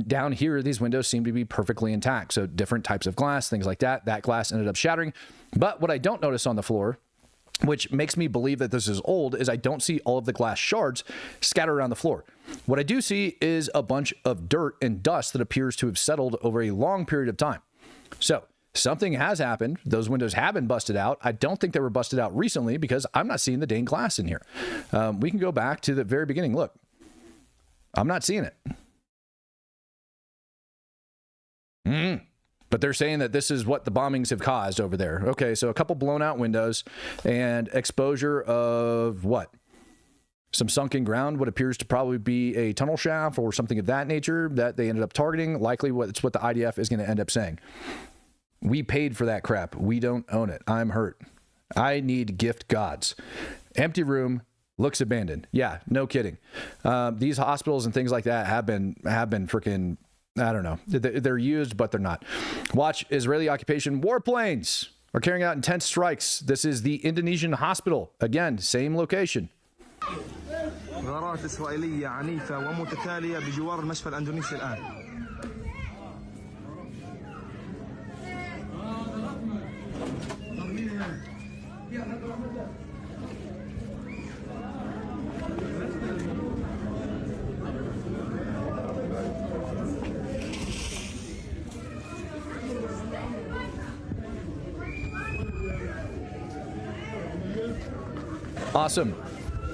Down here, these windows seem to be perfectly intact. So different types of glass, things like that. That glass ended up shattering. But what I don't notice on the floor, which makes me believe that this is old, is I don't see all of the glass shards scattered around the floor. What I do see is a bunch of dirt and dust that appears to have settled over a long period of time. So something has happened. Those windows have been busted out. I don't think they were busted out recently because I'm not seeing the dang glass in here. We can go back to the very beginning. Look, I'm not seeing it. But they're saying that this is what the bombings have caused over there. Okay, so a couple blown out windows and exposure of what? Some sunken ground, what appears to probably be a tunnel shaft or something of that nature that they ended up targeting. Likely it's what the IDF is going to end up saying. We paid for that crap. We don't own it. I'm hurt. I need gift gods. Empty room, looks abandoned. Yeah, no kidding. These hospitals and things like that have been freaking, I don't know. They're used, but they're not. Watch Israeli occupation warplanes are carrying out intense strikes. This is the Indonesian Hospital. Again, same location. غارات إسرائيلية عنيفة ومتتالية بجوار المشفى الأندونيسي الآن. Awesome.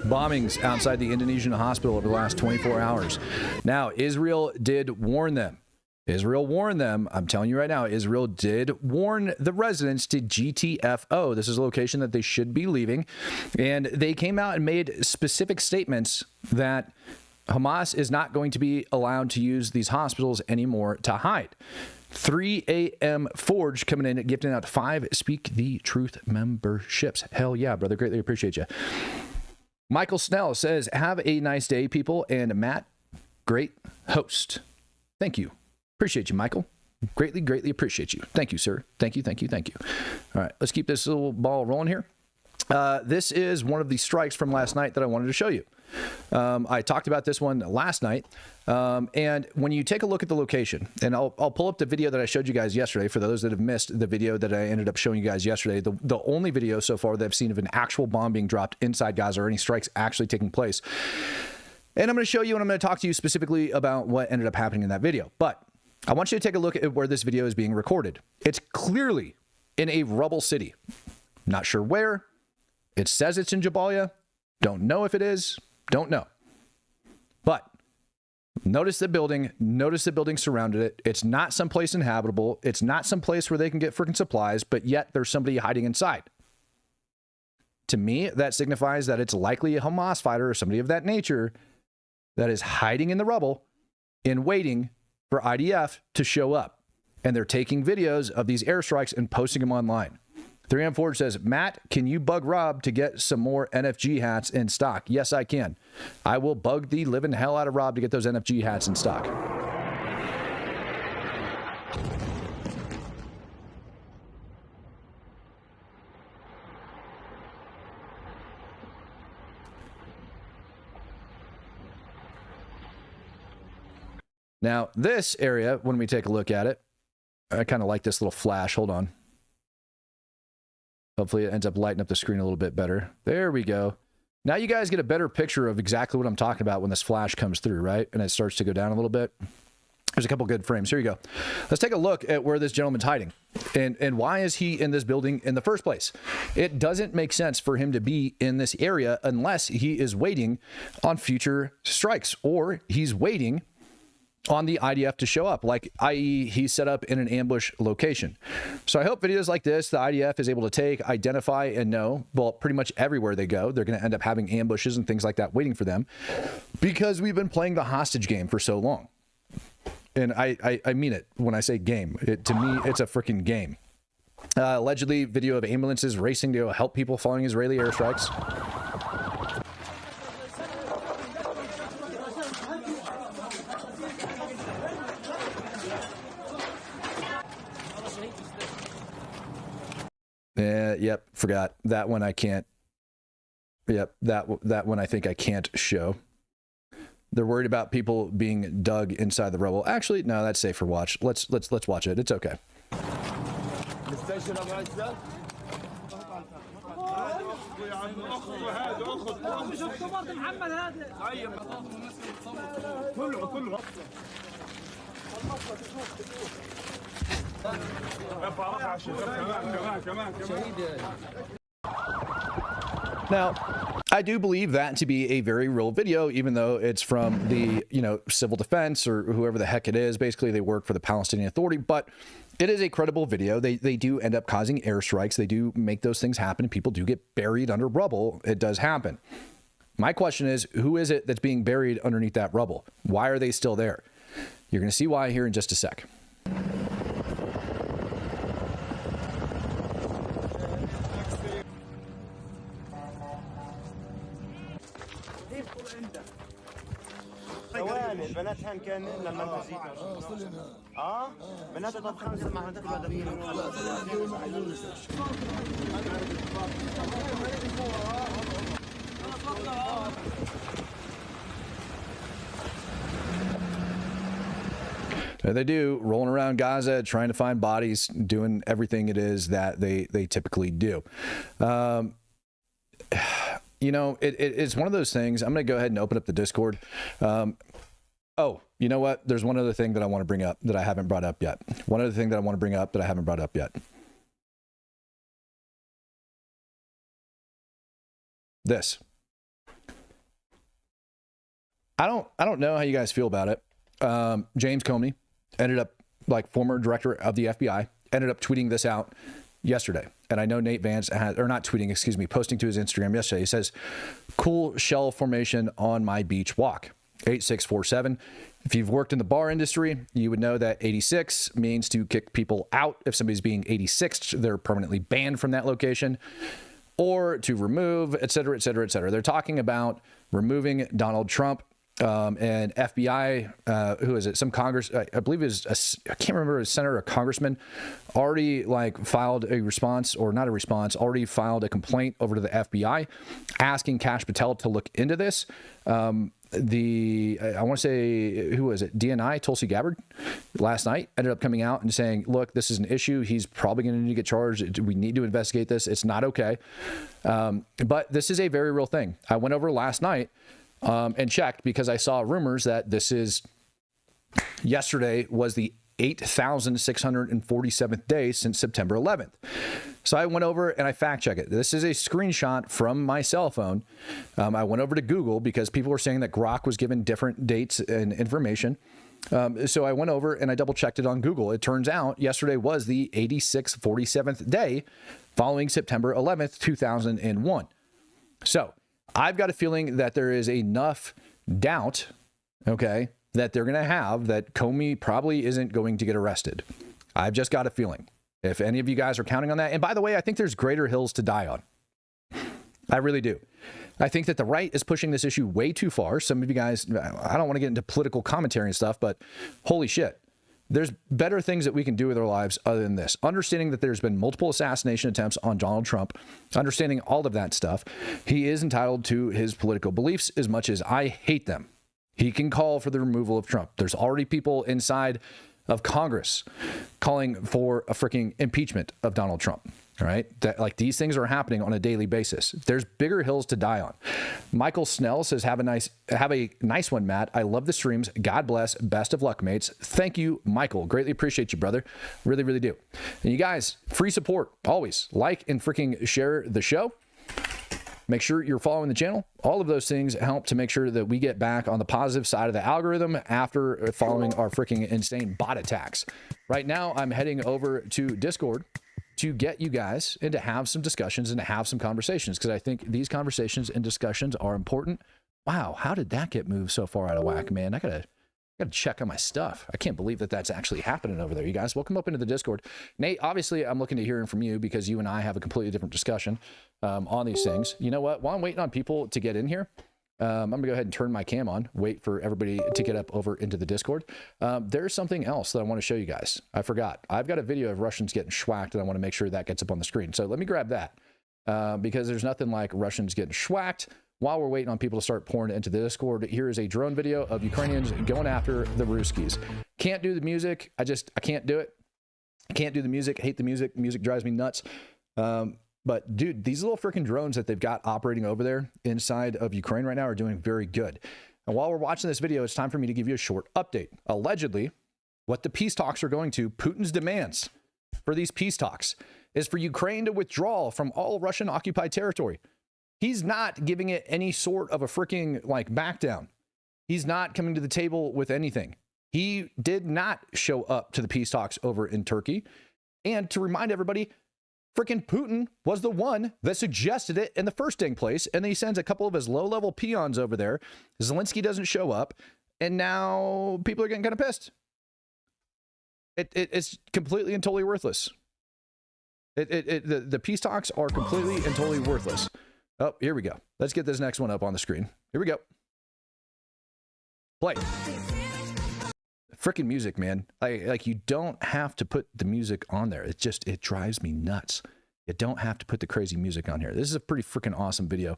Bombings outside the Indonesian hospital over the last 24 hours. Now, Israel did warn them. Israel warned them. I'm telling you right now, Israel did warn the residents to GTFO. This is a location that they should be leaving. And they came out and made specific statements that Hamas is not going to be allowed to use these hospitals anymore to hide. 3 a.m. Forge coming in, gifting out 5 Speak the Truth memberships. Hell yeah, brother. Greatly appreciate you. Michael Snell says, have a nice day, people. And Matt, great host. Thank you. Appreciate you, Michael. Greatly, greatly appreciate you. Thank you, sir. Thank you, thank you, thank you. All right, let's keep this little ball rolling here. This is one of the strikes from last night that I wanted to show you. I talked about this one last night. And when you take a look at the location, and I'll pull up the video that I showed you guys yesterday for those that have missed the video that I ended up showing you guys yesterday, the only video so far that I've seen of an actual bomb being dropped inside Gaza or any strikes actually taking place. And I'm going to show you and I'm going to talk to you specifically about what ended up happening in that video. But I want you to take a look at where this video is being recorded. It's clearly in a rubble city. Not sure where. It says it's in Jabalia. Don't know if it is. Don't know. But notice the building. Notice the building surrounded it. It's not someplace inhabitable. It's not someplace where they can get freaking supplies, but yet there's somebody hiding inside. To me, that signifies that it's likely a Hamas fighter or somebody of that nature that is hiding in the rubble and waiting for IDF to show up. And they're taking videos of these airstrikes and posting them online. 3M Forge says, Matt, can you bug Rob to get some more NFG hats in stock? Yes, I can. I will bug the living hell out of Rob to get those NFG hats in stock. Now, this area, when we take a look at it, I kind of like this little flash. Hold on. Hopefully it ends up lighting up the screen a little bit better. There we go. Now you guys get a better picture of exactly what I'm talking about when this flash comes through, right? And it starts to go down a little bit. There's a couple good frames. Here you go. Let's take a look at where this gentleman's hiding. And why is he in this building in the first place? It doesn't make sense for him to be in this area unless he is waiting on future strikes or he's waiting on the IDF to show up, like, i.e. he's set up in an ambush location. So I hope videos like this, the IDF is able to take, identify, and know, well, pretty much everywhere they go, they're going to end up having ambushes and things like that waiting for them because we've been playing the hostage game for so long. And I mean it when I say game. To me, it's a freaking game. Allegedly, video of ambulances racing to go help people following Israeli airstrikes. Yep, forgot. That one I can't. Yep, that one I think I can't show. They're worried about people being dug inside the rubble. Actually, no, that's safe for watch. Let's watch it. It's okay. Now, I do believe that to be a very real video, even though it's from the, civil defense or whoever the heck it is. Basically, they work for the Palestinian Authority, but it is a credible video. They do end up causing airstrikes. They do make those things happen. People do get buried under rubble. It does happen. My question is, who is it that's being buried underneath that rubble? Why are they still there? You're going to see why here in just a sec. ثواني البنات هان كان لما تزيد بنات طب خمسة مع There they do, rolling around Gaza, trying to find bodies, doing everything it is that they typically do. It's one of those things. I'm going to go ahead and open up the Discord. Oh, you know what? There's one other thing that I want to bring up that I haven't brought up yet. One other thing that I want to bring up that I haven't brought up yet. This. I don't know how you guys feel about it. James Comey ended up, former director of the FBI, ended up tweeting this out yesterday. And I know Nate Vance posting to his Instagram yesterday. He says, "Cool shell formation on my beach walk, 8647. If you've worked in the bar industry, you would know that 86 means to kick people out. If somebody's being 86ed, they're permanently banned from that location, or to remove, et cetera, et cetera, et cetera." They're talking about removing Donald Trump. And FBI, who is it? Some Congress, I believe I can't remember, a senator or congressman, already filed a response, or not a response, already filed a complaint over to the FBI asking Kash Patel to look into this. I want to say, who was it? DNI, Tulsi Gabbard, last night ended up coming out and saying, look, this is an issue. He's probably going to need to get charged. We need to investigate this. It's not okay. But this is a very real thing. I went over last night and checked, because I saw rumors that yesterday was the 8,647th day since September 11th. So I went over and I fact checked it. This is a screenshot from my cell phone. I went over to Google because people were saying that Grok was given different dates and information. So I went over and I double checked it on Google. It turns out yesterday was the 8647th day following September 11th, 2001. So I've got a feeling that there is enough doubt, that they're going to have that Comey probably isn't going to get arrested. I've just got a feeling. If any of you guys are counting on that, and by the way, I think there's greater hills to die on. I really do. I think that the right is pushing this issue way too far. Some of you guys, I don't want to get into political commentary and stuff, but holy shit. There's better things that we can do with our lives other than this. Understanding that there's been multiple assassination attempts on Donald Trump, understanding all of that stuff, he is entitled to his political beliefs as much as I hate them. He can call for the removal of Trump. There's already people inside of Congress calling for a freaking impeachment of Donald Trump. All right, that these things are happening on a daily basis. There's bigger hills to die on. Michael Snell says, have a nice one, Matt. I love the streams. God bless. Best of luck, mates. Thank you, Michael. Greatly appreciate you, brother. Really, really do. And you guys, free support always. Like and freaking share the show. Make sure you're following the channel. All of those things help to make sure that we get back on the positive side of the algorithm after following our freaking insane bot attacks. Right now, I'm heading over to Discord to get you guys and to have some discussions and to have some conversations, because I think these conversations and discussions are important. Wow, how did that get moved so far out of whack, man? I gotta check on my stuff. I can't believe that that's actually happening over there. You guys, welcome up into the Discord. Nate, obviously, I'm looking to hearing from you because you and I have a completely different discussion on these things. You know what? While I'm waiting on people to get in here, I'm gonna go ahead and turn my cam on, wait for everybody to get up over into the Discord. There's something else that I want to show you guys. I forgot. I've got a video of Russians getting schwacked, and I want to make sure that gets up on the screen. So let me grab that because there's nothing like Russians getting schwacked. While we're waiting on people to start pouring into the Discord, here is a drone video of Ukrainians going after the Ruskies. Can't do the music. I can't do it. I can't do the music. Hate the music. Music drives me nuts. But dude, these little freaking drones that they've got operating over there inside of Ukraine right now are doing very good. And while we're watching this video, it's time for me to give you a short update. Allegedly, what the peace talks are going to, Putin's demands for these peace talks is for Ukraine to withdraw from all Russian occupied territory. He's not giving it any sort of a freaking like back down. He's not coming to the table with anything. He did not show up to the peace talks over in Turkey. And to remind everybody, freaking Putin was the one that suggested it in the first dang place. And then he sends a couple of his low-level peons over there. Zelensky doesn't show up. And now people are getting kind of pissed. It's completely and totally worthless. The peace talks are completely and totally worthless. Oh, here we go. Let's get this next one up on the screen. Here we go. Play. Freaking music, man. Like you don't have to put the music on there. It drives me nuts. You don't have to put the crazy music on here. This is a pretty freaking awesome video.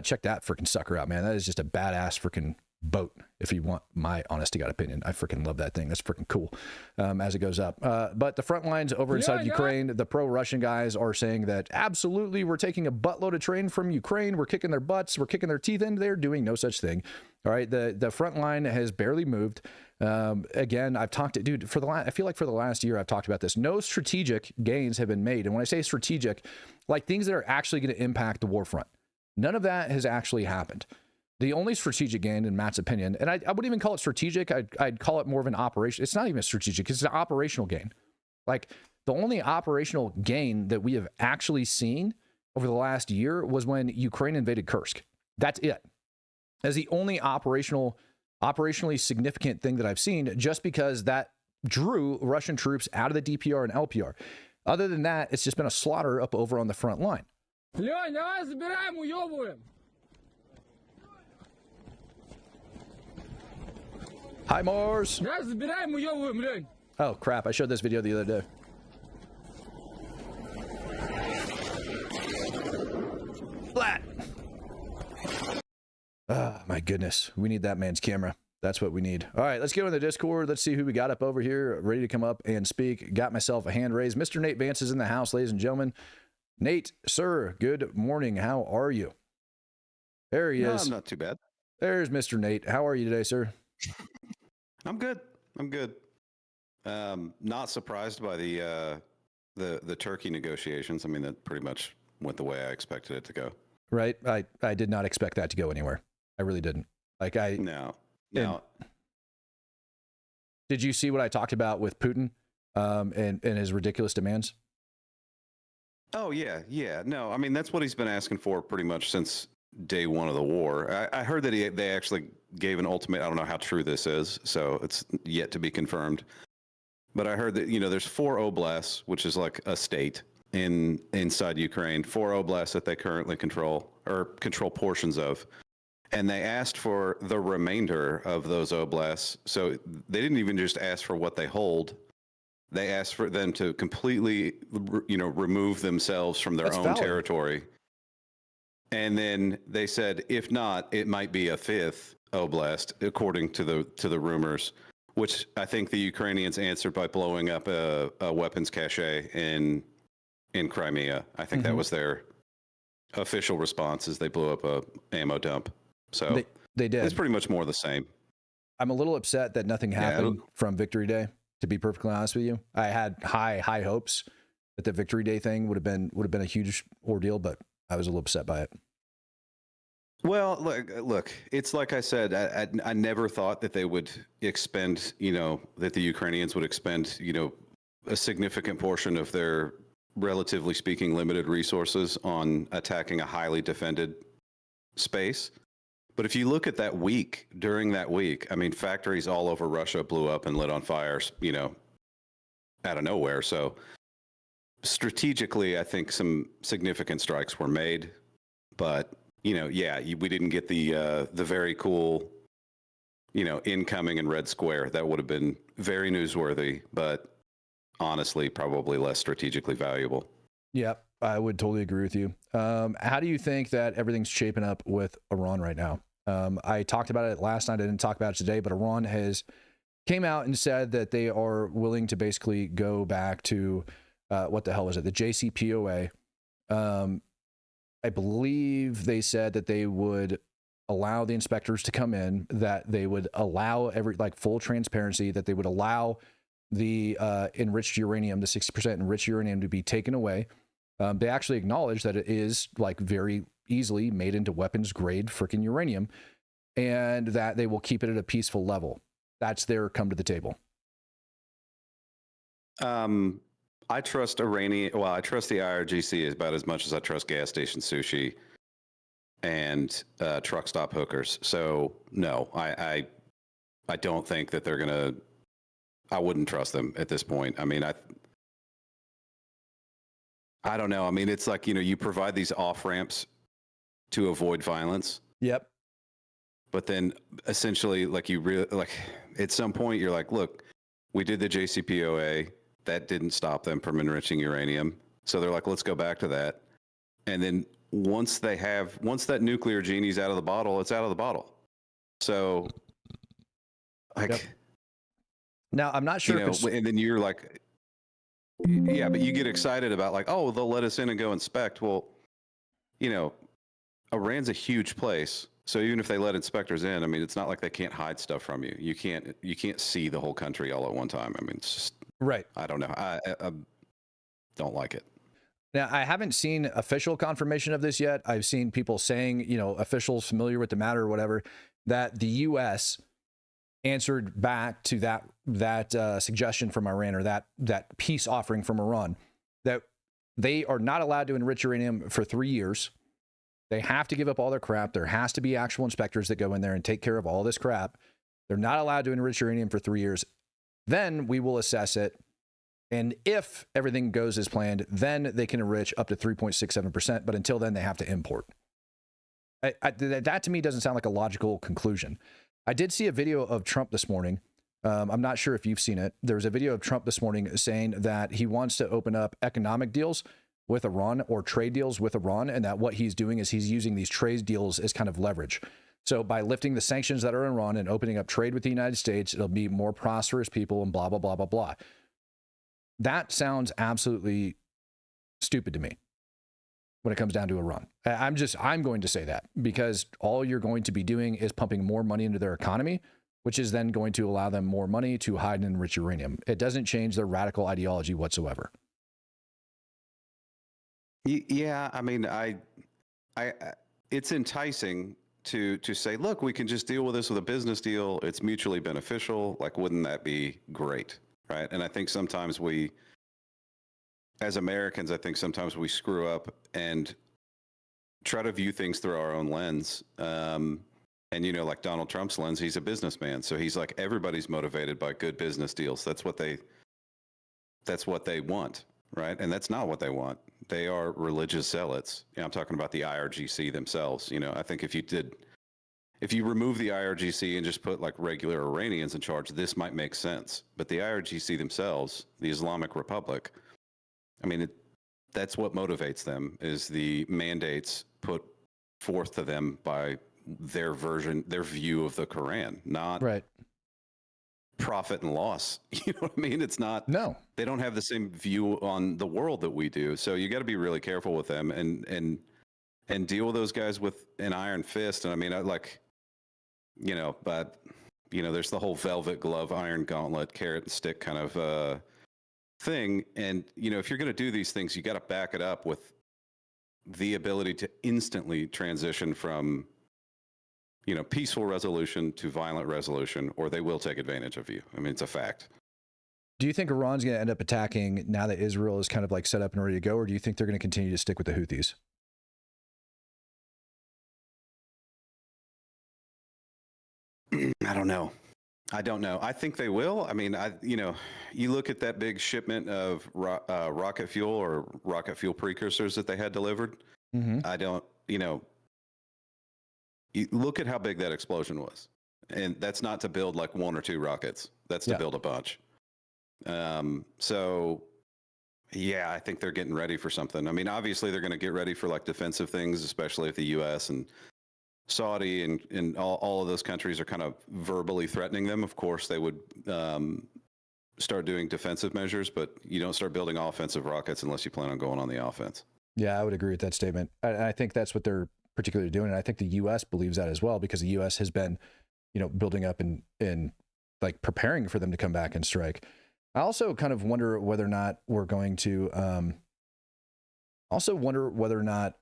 Check that freaking sucker out, man. That is just a badass freaking boat, if you want my honest to God opinion. I freaking love that thing. That's freaking cool as it goes up. But the front lines over inside Ukraine, the pro-Russian guys are saying that absolutely we're taking a buttload of train from Ukraine. We're kicking their butts. We're kicking their teeth in. They're doing no such thing. All right. The front line has barely moved. Again, I've talked to, dude, I feel like for the last year, I've talked about this. No strategic gains have been made. And when I say strategic, like things that are actually going to impact the war front, none of that has actually happened. The only strategic gain, in Matt's opinion, and I wouldn't even call it strategic. I'd call it more of an operation. It's not even strategic. It's an operational gain. Like the only operational gain that we have actually seen over the last year was when Ukraine invaded Kursk. That's it. As the only operationally significant thing that I've seen, just because that drew Russian troops out of the DPR and LPR. Other than that, it's just been a slaughter up over on the front line. Hi, Mars. Oh, crap. I showed this video the other day. Flat. Oh, my goodness. We need that man's camera. That's what we need. All right, let's go in the Discord. Let's see who we got up over here, ready to come up and speak. Got myself a hand raised. Mr. Nate Vance is in the house, ladies and gentlemen. Nate, sir, good morning. How are you? There he is. I'm not too bad. There's Mr. Nate. How are you today, sir? I'm good. I'm good. Not surprised by the Turkey negotiations. I mean, that pretty much went the way I expected it to go. Right. I did not expect that to go anywhere. I really didn't. Like No. Did you see what I talked about with Putin and his ridiculous demands? Oh yeah, yeah. No, I mean that's what he's been asking for pretty much since day one of the war. I heard that they actually gave an ultimate. I don't know how true this is, so it's yet to be confirmed. But I heard that there's 4 oblasts, which is like a state inside Ukraine. 4 oblasts that they currently control portions of, and they asked for the remainder of those oblasts. So they didn't even just ask for what they hold. They asked for them to completely, remove themselves from their own territory. And then they said, if not, it might be a 5th oblast, according to the rumors, which I think the Ukrainians answered by blowing up a weapons cache in Crimea. I think that was their official response, is they blew up a ammo dump. So they did. It's pretty much more the same. I'm a little upset that nothing happened from Victory Day. To be perfectly honest with you, I had high hopes that the Victory Day thing would have been a huge ordeal, but I was a little upset by it. Well, look, it's like I said, I never thought that they would expend, that the Ukrainians would expend, a significant portion of their, relatively speaking, limited resources on attacking a highly defended space. But if you look at that week, during that week, I mean, factories all over Russia blew up and lit on fire, out of nowhere. So strategically, I think some significant strikes were made. But, we didn't get the very cool, incoming in Red Square. That would have been very newsworthy, but honestly, probably less strategically valuable. Yep, I would totally agree with you. How do you think that everything's shaping up with Iran right now? I talked about it last night. I didn't talk about it today, but Iran came out and said that they are willing to basically go back to, what the hell was it? The JCPOA. I believe they said that they would allow the inspectors to come in, that they would allow full transparency, that they would allow the enriched uranium, the 60% enriched uranium, to be taken away. They actually acknowledge that it is like very easily made into weapons grade freaking uranium, and that they will keep it at a peaceful level. That's their come to the table. I trust Iranian. Well, I trust the IRGC about as much as I trust gas station sushi and truck stop hookers. So no, I don't think that they're gonna. I wouldn't trust them at this point. I mean, I don't know. I mean, it's like, you provide these off ramps to avoid violence. Yep. But then essentially, like, you really, like, at some point you're like, look, we did the JCPOA. That didn't stop them from enriching uranium. So they're like, let's go back to that. And then once that nuclear genie's out of the bottle, it's out of the bottle. So, like, yep. Now, I'm not sure. And then you're like, yeah, but you get excited about like, oh, they'll let us in and go inspect. Well, Iran's a huge place. So even if they let inspectors in, I mean, it's not like they can't hide stuff from you. You can't see the whole country all at one time. I mean, it's just, right. I don't know. I don't like it. Now, I haven't seen official confirmation of this yet. I've seen people saying, officials familiar with the matter or whatever, that the U.S. answered back to that suggestion from Iran, or that peace offering from Iran, that they are not allowed to enrich uranium for 3 years. They have to give up all their crap. There has to be actual inspectors that go in there and take care of all this crap. They're not allowed to enrich uranium for 3 years. Then we will assess it. And if everything goes as planned, then they can enrich up to 3.67%. But until then, they have to import. That to me doesn't sound like a logical conclusion. I did see a video of Trump this morning. I'm not sure if you've seen it. There's a video of Trump this morning saying that he wants to open up economic deals with Iran, or trade deals with Iran, and that what he's doing is he's using these trade deals as kind of leverage. So by lifting the sanctions that are in Iran and opening up trade with the United States, it'll be more prosperous people and blah, blah, blah, blah, blah. That sounds absolutely stupid to me when it comes down to Iran. I'm going to say that, because all you're going to be doing is pumping more money into their economy, which is then going to allow them more money to hide and enrich uranium. It doesn't change their radical ideology whatsoever. Yeah, I mean, it's enticing to say, look, we can just deal with this with a business deal. It's mutually beneficial. Like, wouldn't that be great, right? And I think sometimes as Americans, I think sometimes we screw up and try to view things through our own lens. And like Donald Trump's lens, he's a businessman, so he's like, everybody's motivated by good business deals. That's what they want, right? And that's not what they want. They are religious zealots. I'm talking about the IRGC themselves. I think if you remove the IRGC and just put like regular Iranians in charge, this might make sense. But the IRGC themselves, the Islamic Republic, I mean, that's what motivates them, is the mandates put forth to them by their view of the Quran, not right. Profit and loss. You know what I mean? It's not. No, they don't have the same view on the world that we do. So you got to be really careful with them and deal with those guys with an iron fist. And I mean, but there's the whole velvet glove, iron gauntlet, carrot and stick kind of thing. And if you're going to do these things, you got to back it up with the ability to instantly transition from peaceful resolution to violent resolution, or they will take advantage of you. I mean, it's a fact. Do you think Iran's going to end up attacking now that Israel is kind of like set up and ready to go, or do you think they're going to continue to stick with the Houthis? I don't know. I think they will. I mean, you look at that big shipment of rocket fuel or rocket fuel precursors that they had delivered. Mm-hmm. You look at how big that explosion was. And that's not to build like one or two rockets. That's to build a bunch. So, yeah, I think they're getting ready for something. I mean, obviously, they're going to get ready for like defensive things, especially if the U.S. and Saudi and all of those countries are kind of verbally threatening them. Of course, they would start doing defensive measures, but you don't start building offensive rockets unless you plan on going on the offense. Yeah, I would agree with that statement. I think that's what they're particularly doing. And I think the U.S. believes that as well, because the U.S. has been, building up and like preparing for them to come back and strike. I also kind of wonder whether or not we're going to Also wonder whether or not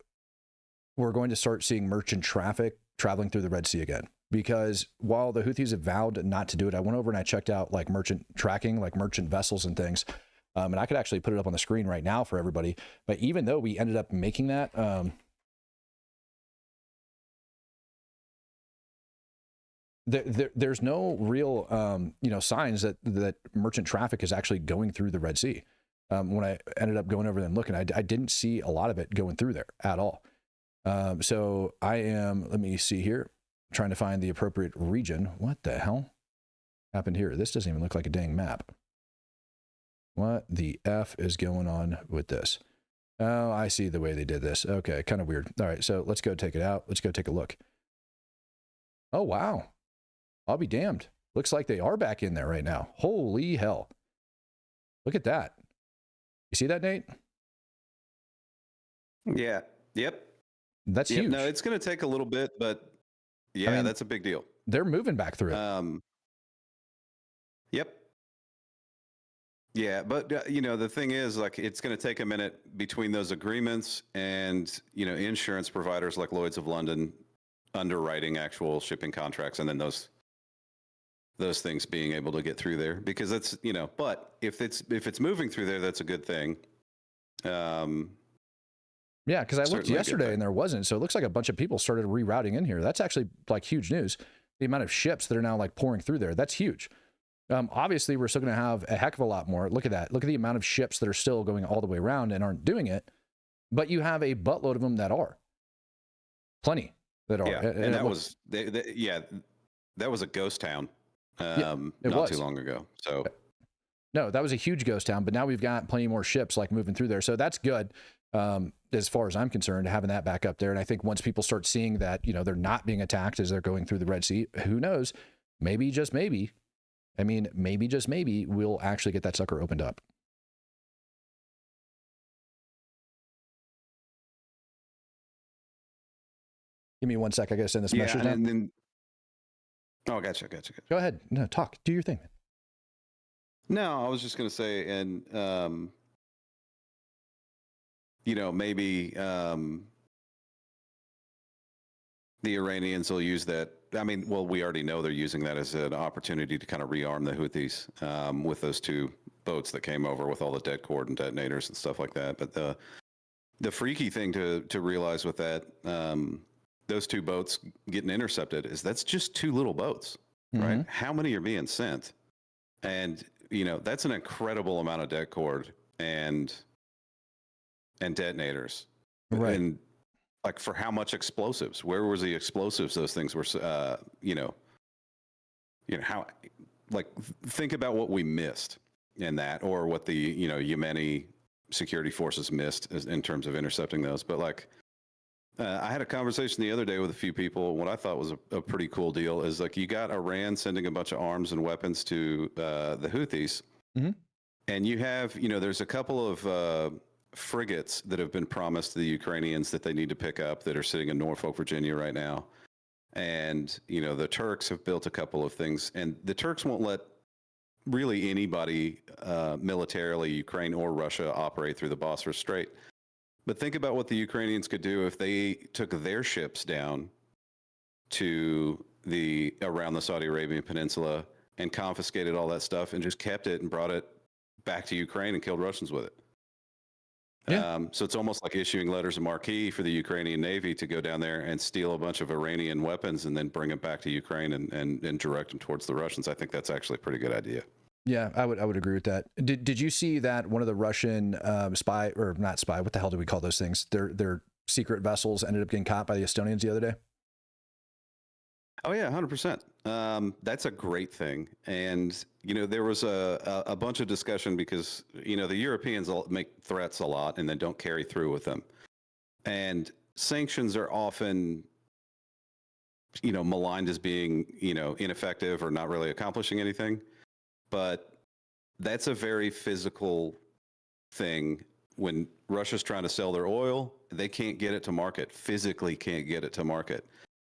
we're going to start seeing merchant traffic traveling through the Red Sea again. Because while the Houthis have vowed not to do it, I went over and I checked out like merchant tracking, like merchant vessels and things. And I could actually put it up on the screen right now for everybody. But even though we ended up making that, there's no real, signs that merchant traffic is actually going through the Red Sea. When I ended up going over there and looking, I didn't see a lot of it going through there at all. So I am, let me see here, trying to find the appropriate region. What the hell happened here? This doesn't even look like a dang map. What the F is going on with this? Oh, I see the way they did this. Okay, kind of weird. All right, so let's go take it out. Let's go take a look. Oh, wow. I'll be damned. Looks like they are back in there right now. Holy hell. Look at that. You see that, Nate? Yeah. Yep. That's huge. No, it's going to take a little bit, but yeah, I mean, that's a big deal. They're moving back through it. Yep. Yeah, but the thing is, like, it's going to take a minute between those agreements and insurance providers like Lloyd's of London underwriting actual shipping contracts, and then those things being able to get through there, because it's but if it's moving through there, that's a good thing. Yeah, because I looked yesterday and there wasn't, so it looks like a bunch of people started rerouting in here. That's actually like huge news. The amount of ships that are now like pouring through there, that's huge. Obviously, we're still going to have a heck of a lot more. Look at that. Look at the amount of ships that are still going all the way around and aren't doing it. But you have a buttload of them that are. Plenty that are. Yeah, and that was that was a ghost town not too long ago. So no, that was a huge ghost town. But now we've got plenty more ships like moving through there. So that's good as far as I'm concerned, having that back up there. And I think once people start seeing that they're not being attacked as they're going through the Red Sea, who knows? Maybe, just maybe. I mean, maybe, just maybe, we'll actually get that sucker opened up. Give me 1 sec. I got to send this message down. Then, gotcha. Go ahead. No, talk. Do your thing. No, I was just going to say, and, maybe the Iranians will use that. I mean, well, we already know they're using that as an opportunity to kind of rearm the Houthis with those two boats that came over with all the dead cord and detonators and stuff like that. But the freaky thing to realize with that, those two boats getting intercepted, is that's just two little boats, right? How many are being sent? And, that's an incredible amount of dead cord and detonators. Right. And, like, for how much explosives? Where was the explosives those things were, how, like, think about what we missed in that, or what the, Yemeni security forces missed in terms of intercepting those. But, like, I had a conversation the other day with a few people. What I thought was a pretty cool deal is, like, you got Iran sending a bunch of arms and weapons to the Houthis. And you have, there's a couple of frigates that have been promised to the Ukrainians that they need to pick up that are sitting in Norfolk, Virginia right now. And, the Turks have built a couple of things, and the Turks won't let really anybody militarily, Ukraine or Russia, operate through the Phosphorus Strait. But think about what the Ukrainians could do if they took their ships down to around the Saudi Arabian Peninsula and confiscated all that stuff and just kept it and brought it back to Ukraine and killed Russians with it. Yeah. So it's almost like issuing letters of marque for the Ukrainian Navy to go down there and steal a bunch of Iranian weapons and then bring them back to Ukraine and direct them towards the Russians. I think that's actually a pretty good idea. Yeah, I would agree with that. Did you see that one of the Russian spy, or not spy, what the hell do we call those things? Their secret vessels ended up getting caught by the Estonians the other day? Oh yeah, 100%. That's a great thing. And, there was a bunch of discussion because, the Europeans make threats a lot and then don't carry through with them. And sanctions are often, maligned as being, ineffective or not really accomplishing anything. But that's a very physical thing. When Russia's trying to sell their oil, they can't get it to market, physically can't get it to market.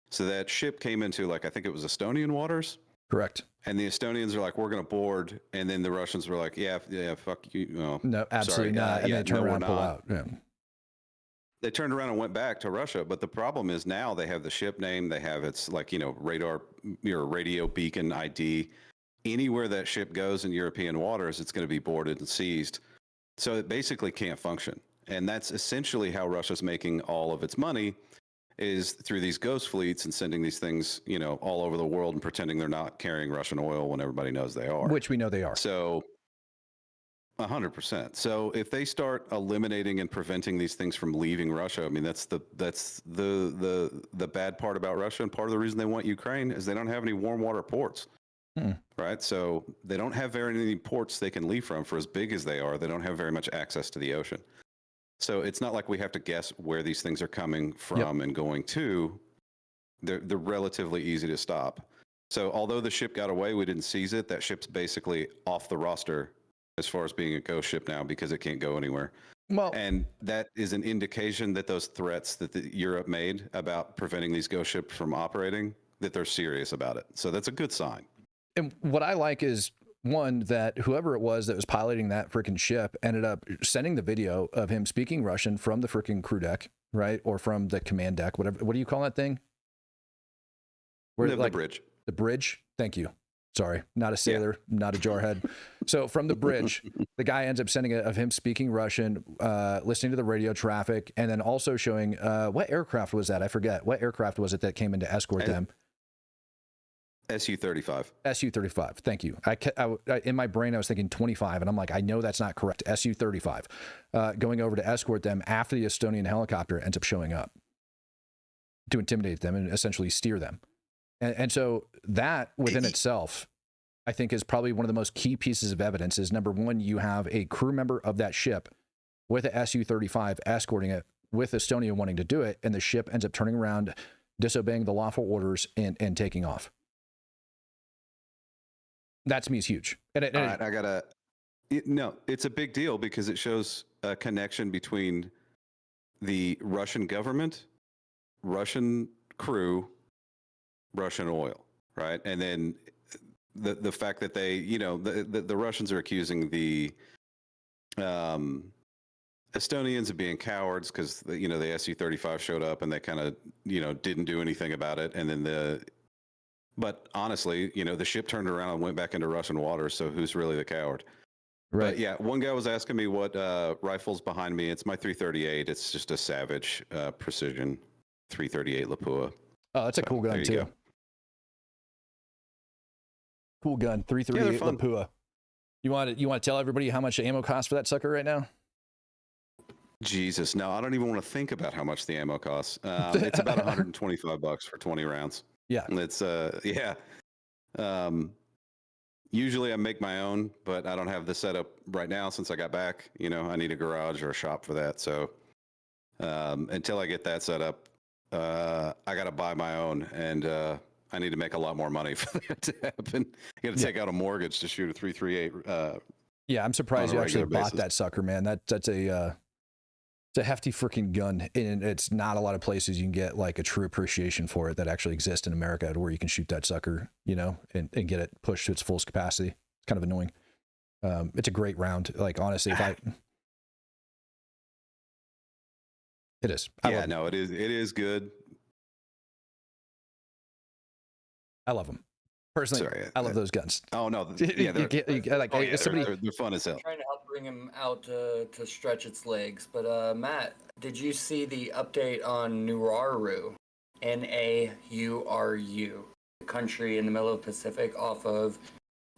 So that ship came into, like, I think it was Estonian waters. Correct. And the Estonians are like, we're going to board. And then the Russians were like, yeah, fuck you. No, absolutely not. And they turn around and pull out. Yeah. They turned around and went back to Russia. But the problem is now they have the ship name. They have its like, radar, radio beacon ID. Anywhere that ship goes in European waters, it's going to be boarded and seized. So it basically can't function. And that's essentially how Russia's making all of its money, is through these ghost fleets and sending these things, all over the world and pretending they're not carrying Russian oil when everybody knows they are. Which we know they are. So 100%. So if they start eliminating and preventing these things from leaving Russia, I mean, that's the bad part about Russia, and part of the reason they want Ukraine is they don't have any warm water ports. Right. So they don't have very many ports they can leave from. For as big as they are, they don't have very much access to the ocean. So it's not like we have to guess where these things are coming from and going to. They're relatively easy to stop. So although the ship got away, we didn't seize it. That ship's basically off the roster as far as being a ghost ship now, because it can't go anywhere. Well, and that is an indication that those threats that Europe made about preventing these ghost ships from operating, that they're serious about it. So that's a good sign. And what I like is, one, that whoever it was that was piloting that freaking ship ended up sending the video of him speaking Russian from the freaking crew deck, right? Or from the command deck, whatever. What do you call that thing? Where, the bridge. The bridge. Thank you. Sorry, not a sailor, not a jarhead. So from the bridge, the guy ends up sending it of him speaking Russian, listening to the radio traffic, and then also showing what aircraft was that? I forget. What aircraft was it that came in to escort them? Su-35. Su-35. Thank you. I in my brain, I was thinking 25, and I'm like, I know that's not correct. Su-35. Going over to escort them after the Estonian helicopter ends up showing up to intimidate them and essentially steer them. And so that within itself, I think, is probably one of the most key pieces of evidence. Is number one, you have a crew member of that ship with a Su-35 escorting it, with Estonia wanting to do it, and the ship ends up turning around, disobeying the lawful orders, and taking off. That to me is huge. And all right, it's a big deal because it shows a connection between the Russian government, Russian crew, Russian oil, right? And then the fact that they, the Russians are accusing the Estonians of being cowards because the Su-35 showed up and they kind of didn't do anything about it, and then but honestly, the ship turned around and went back into Russian waters, so who's really the coward? Right. But yeah, one guy was asking me what rifle's behind me. It's my 338. It's just a Savage precision 338 Lapua. Oh, that's a cool gun too. Go. Cool gun, 338 Lapua. You want to tell everybody how much the ammo costs for that sucker right now? Jesus, no, I don't even want to think about how much the ammo costs. It's about $125 for 20 rounds. Yeah. It's usually I make my own, but I don't have the setup right now since I got back. I need a garage or a shop for that. So until I get that set up, I got to buy my own, and I need to make a lot more money for that to happen. I got to take out a mortgage to shoot a 338. Yeah, I'm surprised you actually bought that sucker, man. That's it's a hefty freaking gun, and it's not a lot of places you can get like a true appreciation for it that actually exists in America, to where you can shoot that sucker, and get it pushed to its fullest capacity. It's kind of annoying. It's a great round. Like, honestly, it is. It is good. I love them. Personally, sorry, I love those guns. Oh no, yeah, they're fun as hell. I'm trying to help bring him out to stretch its legs. But Matt, did you see the update on Nauru? Nauru, the country in the middle of the Pacific off of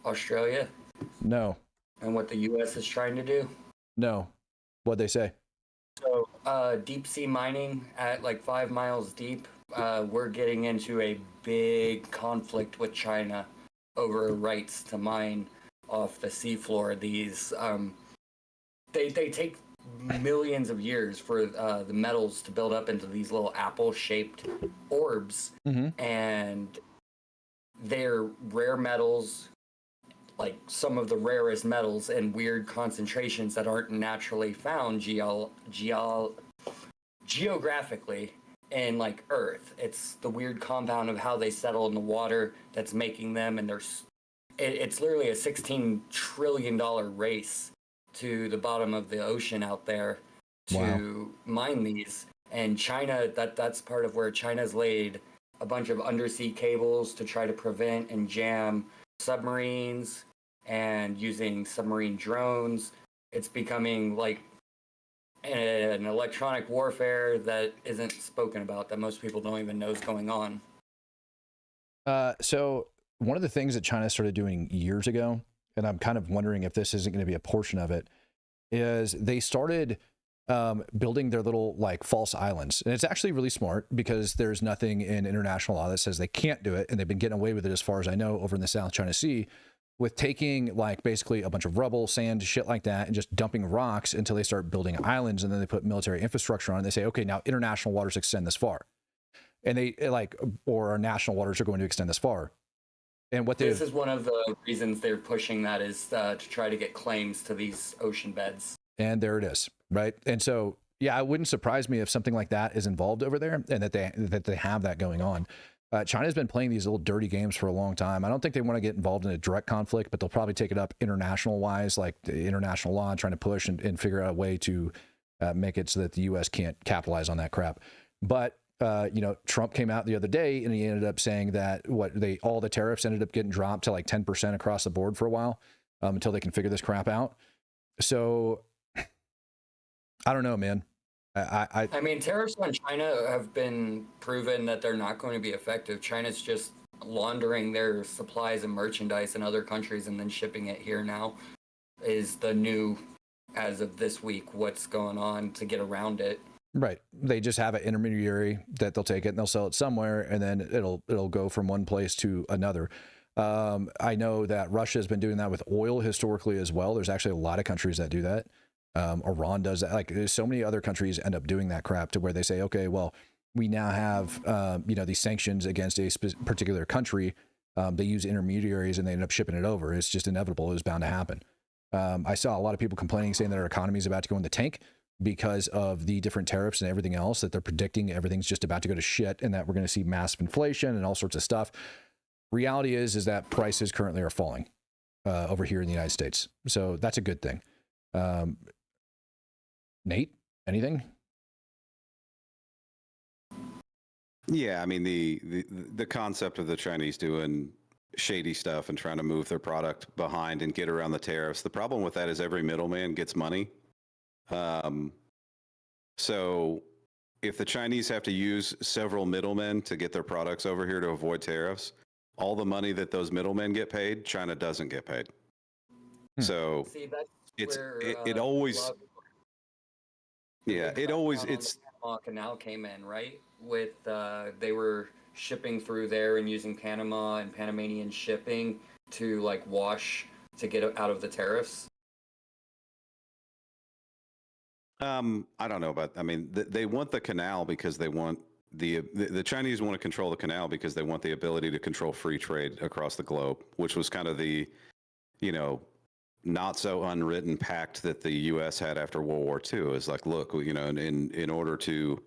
Australia? No. And what the U.S. is trying to do? No. What'd they say? So deep sea mining at like 5 miles deep. We're getting into a big conflict with China over rights to mine off the seafloor. These they take millions of years for the metals to build up into these little apple-shaped orbs, and they're rare metals, like some of the rarest metals in weird concentrations that aren't naturally found geographically in like Earth. It's the weird compound of how they settle in the water that's making them, and it's literally a $16 trillion race to the bottom of the ocean out there to mine these. And China, that's part of where China's laid a bunch of undersea cables to try to prevent and jam submarines and using submarine drones. It's becoming like an electronic warfare that isn't spoken about, that most people don't even know is going on. So one of the things that China started doing years ago, and I'm kind of wondering if this isn't going to be a portion of it, is they started building their little like false islands. And it's actually really smart because there's nothing in international law that says they can't do it. And they've been getting away with it as far as I know over in the South China Sea with taking like basically a bunch of rubble, sand, shit like that, and just dumping rocks until they start building islands. And then they put military infrastructure on it. They say, okay, now international waters extend this far. And they like, or our national waters are going to extend this far. And what this is one of the reasons they're pushing that is to try to get claims to these ocean beds. And there it is, right? And so, yeah, it wouldn't surprise me if something like that is involved over there, and that they have that going on. China's been playing these little dirty games for a long time. I don't think they want to get involved in a direct conflict, but they'll probably take it up international wise, like the international law, trying to push and figure out a way to make it so that the U.S. can't capitalize on that crap. But you know, Trump came out the other day and he ended up saying that all the tariffs ended up getting dropped to like 10% across the board for a while until they can figure this crap out. So I don't know, man. I mean, tariffs on China have been proven that they're not going to be effective. China's just laundering their supplies and merchandise in other countries and then shipping it here now is the new, as of this week, what's going on to get around it. Right. They just have an intermediary that they'll take it and they'll sell it somewhere, and then it'll go from one place to another. I know that Russia has been doing that with oil historically as well. There's actually a lot of countries that do that. Iran does that. Like, there's so many other countries end up doing that crap to where they say, okay, well, we now have you know, these sanctions against a particular country. They use intermediaries and they end up shipping it over. It's just inevitable. It was bound to happen. I saw a lot of people complaining, saying that our economy is about to go in the tank because of the different tariffs and everything else, that they're predicting everything's just about to go to shit and that we're going to see massive inflation and all sorts of stuff. Reality is that prices currently are falling over here in the United States. So that's a good thing. Nate, anything? Yeah, I mean, the concept of the Chinese doing shady stuff and trying to move their product behind and get around the tariffs. The problem with that is every middleman gets money. So if the Chinese have to use several middlemen to get their products over here to avoid tariffs, all the money that those middlemen get paid, China doesn't get paid. So See, that's it's where, it always the Panama Canal came in, right? With they were shipping through there and using Panama and Panamanian shipping to like wash to get out of the tariffs. I don't know about, I mean, they want the canal because they want the Chinese want to control the canal because they want the ability to control free trade across the globe, which was kind of the, you know, not so unwritten pact that the U.S. had after World War II. Is like, look, you know, in order to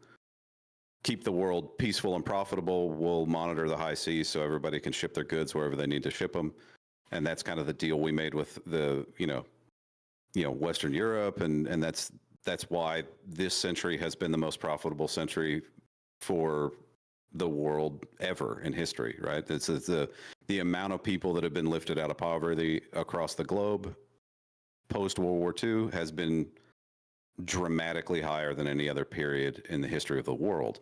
keep the world peaceful and profitable, we'll monitor the high seas so everybody can ship their goods wherever they need to ship them. And that's kind of the deal we made with the, you know, Western Europe, and that's why this century has been the most profitable century for the world ever in history, right? It's the amount of people that have been lifted out of poverty across the globe post World War II has been dramatically higher than any other period in the history of the world.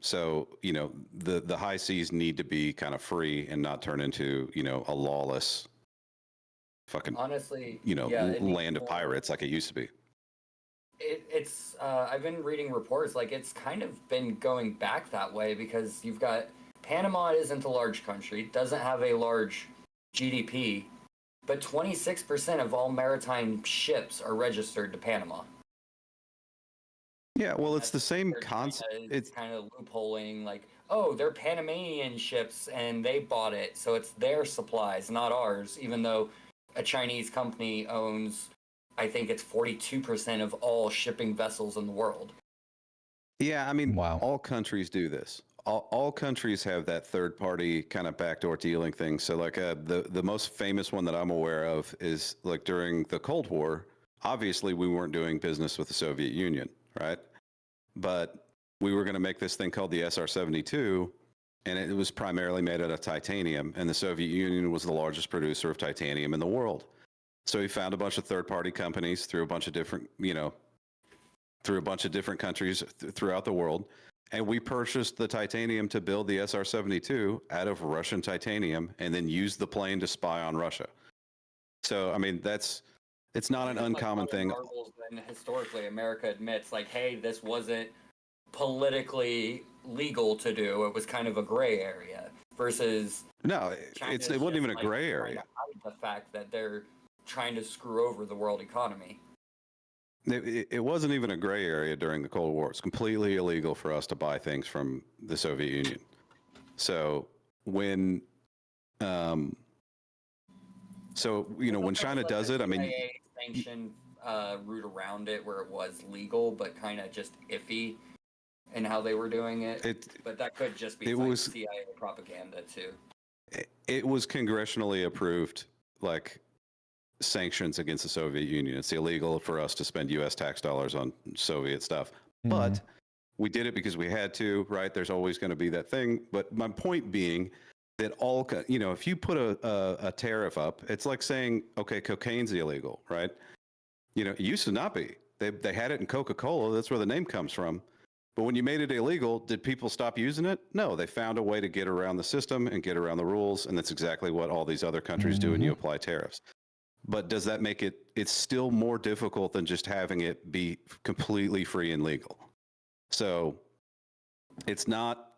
So, you know, the high seas need to be kind of free and not turn into, you know, a lawless fucking, honestly, you know, land of pirates like it used to be. It's I've been reading reports, like it's kind of been going back that way because you've got Panama isn't a large country, doesn't have a large GDP, but 26% of all maritime ships are registered to Panama. Yeah, well, it's the same concept. It's kind of loopholing, like, oh, they're Panamanian ships and they bought it, so it's their supplies, not ours, even though a Chinese company owns, I think it's 42% of all shipping vessels in the world. Yeah, I mean, wow. All countries do this. All countries have that third-party kind of backdoor dealing thing. So, like, the most famous one that I'm aware of is, like, during the Cold War, obviously we weren't doing business with the Soviet Union, right? but we were going to make this thing called the SR-72, and it was primarily made out of titanium, and the Soviet Union was the largest producer of titanium in the world. So he found a bunch of third-party companies through a bunch of different, through a bunch of different countries throughout the world, and we purchased the titanium to build the SR-72 out of Russian titanium, and then used the plane to spy on Russia. So, I mean, it's not an uncommon thing. When historically America admits, like, hey, this wasn't politically legal to do. It was kind of a gray area. Versus no, it wasn't even a gray area. The fact that they're trying to screw over the world economy. It wasn't even a gray area during the Cold War. It's completely illegal for us to buy things from the Soviet Union. So when, when China does it, I mean, sanctioned route around it where it was legal, but kind of just iffy in how they were doing it. But that could just be CIA propaganda too. It was congressionally approved, like, sanctions against the Soviet Union. It's illegal for us to spend U.S. tax dollars on Soviet stuff. Mm-hmm. But we did it because we had to, right? There's always going to be that thing. But my point being that if you put a tariff up, it's like saying, okay, cocaine's illegal, right? It used to not be. They had it in Coca-Cola. That's where the name comes from. But when you made it illegal, did people stop using it? No, they found a way to get around the system and get around the rules. And that's exactly what all these other countries do when you apply tariffs. But does that make it's still more difficult than just having it be completely free and legal? So it's not,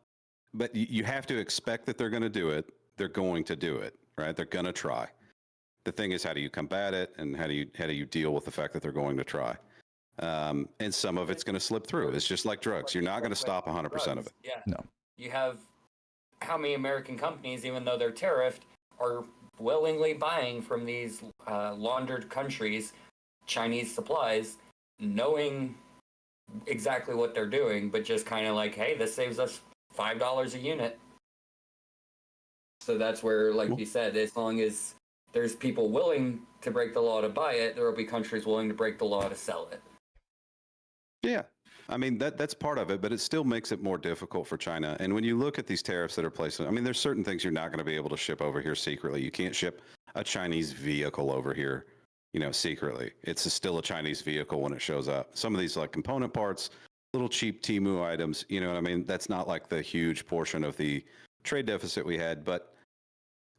but you have to expect that they're going to do it. They're going to do it, right? They're going to try. The thing is, how do you combat it, and how do you deal with the fact that they're going to try? And some of it's going to slip through. It's just like drugs. You're not going to stop 100% of it. Yeah. No. You have how many American companies, even though they're tariffed, are willingly buying from these laundered countries Chinese supplies, knowing exactly what they're doing, but just kind of like, hey, this saves us $5 a unit. So that's where, like you said, as long as there's people willing to break the law to buy it, there will be countries willing to break the law to sell it. Yeah. I mean, that's part of it, but it still makes it more difficult for China. And when you look at these tariffs that are placed, I mean, there's certain things you're not going to be able to ship over here secretly. You can't ship a Chinese vehicle over here, secretly. It's still a Chinese vehicle when it shows up. Some of these, like, component parts, little cheap Temu items, you know what I mean? That's not like the huge portion of the trade deficit we had. But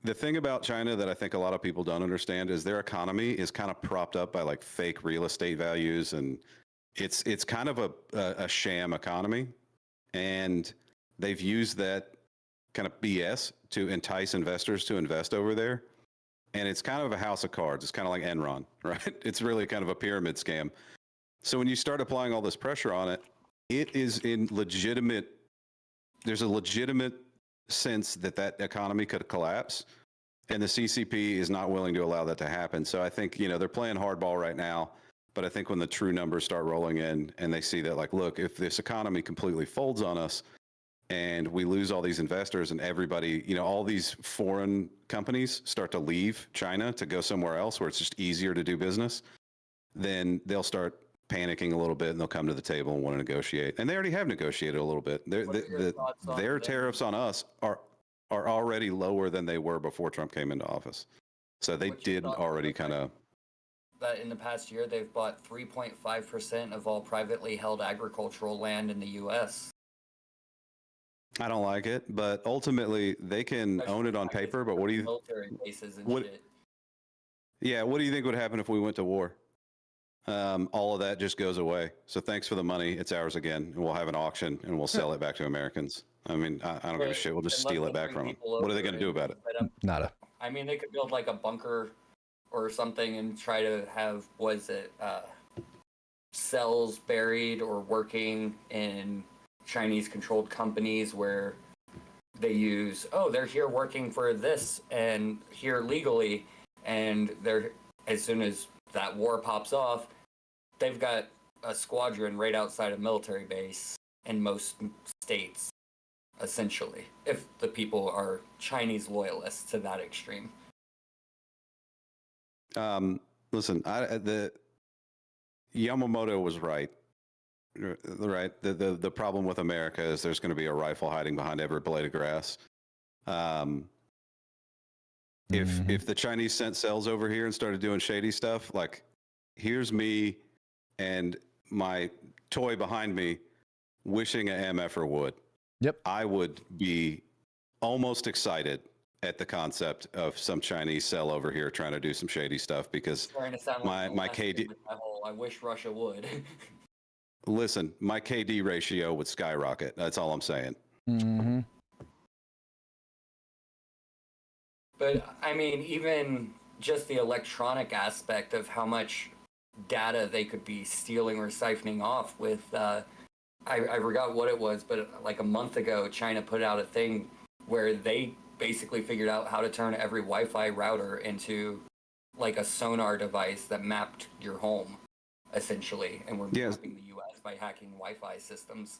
the thing about China that I think a lot of people don't understand is their economy is kind of propped up by, like, fake real estate values, and it's kind of a sham economy, and they've used that kind of BS to entice investors to invest over there. And it's kind of a house of cards. It's kind of like Enron, right? It's really kind of a pyramid scam. So when you start applying all this pressure on it, there's a legitimate sense that economy could collapse, and the CCP is not willing to allow that to happen. So I think, they're playing hardball right now. But I think when the true numbers start rolling in and they see that, like, look, if this economy completely folds on us and we lose all these investors and everybody, all these foreign companies start to leave China to go somewhere else where it's just easier to do business, then they'll start panicking a little bit and they'll come to the table and want to negotiate. And they already have negotiated a little bit. Their tariffs on us are already lower than they were before Trump came into office. So they did already kind of... that in the past year they've bought 3.5% of all privately held agricultural land in the U.S. I don't like it, but ultimately they can own it on paper. But what do you? Military bases and shit. Yeah, what do you think would happen if we went to war? All of that just goes away. So thanks for the money. It's ours again, and we'll have an auction and we'll sell it back to Americans. I mean, I don't give a shit. We'll just steal it back from them. What are they going to do about it? Nada. I mean, they could build like a bunker or something and try to have, cells buried or working in Chinese-controlled companies where they use, they're here working for this and here legally, and they're, as soon as that war pops off, they've got a squadron right outside a military base in most states, essentially, if the people are Chinese loyalists to that extreme. Listen, the Yamamoto was right. right. The problem with America is there's going to be a rifle hiding behind every blade of grass. If the Chinese sent cells over here and started doing shady stuff, like here's me and my toy behind me wishing a MFer would. Yep. I would be almost excited at the concept of some Chinese cell over here trying to do some shady stuff because Starting to sound my like KD. I wish Russia would. Listen, my KD ratio would skyrocket. That's all I'm saying. Mm-hmm. But I mean, even just the electronic aspect of how much data they could be stealing or siphoning off with, I forgot what it was, but like a month ago, China put out a thing where they basically figured out how to turn every Wi-Fi router into like a sonar device that mapped your home, essentially. And we're mapping the U.S. by hacking Wi-Fi systems.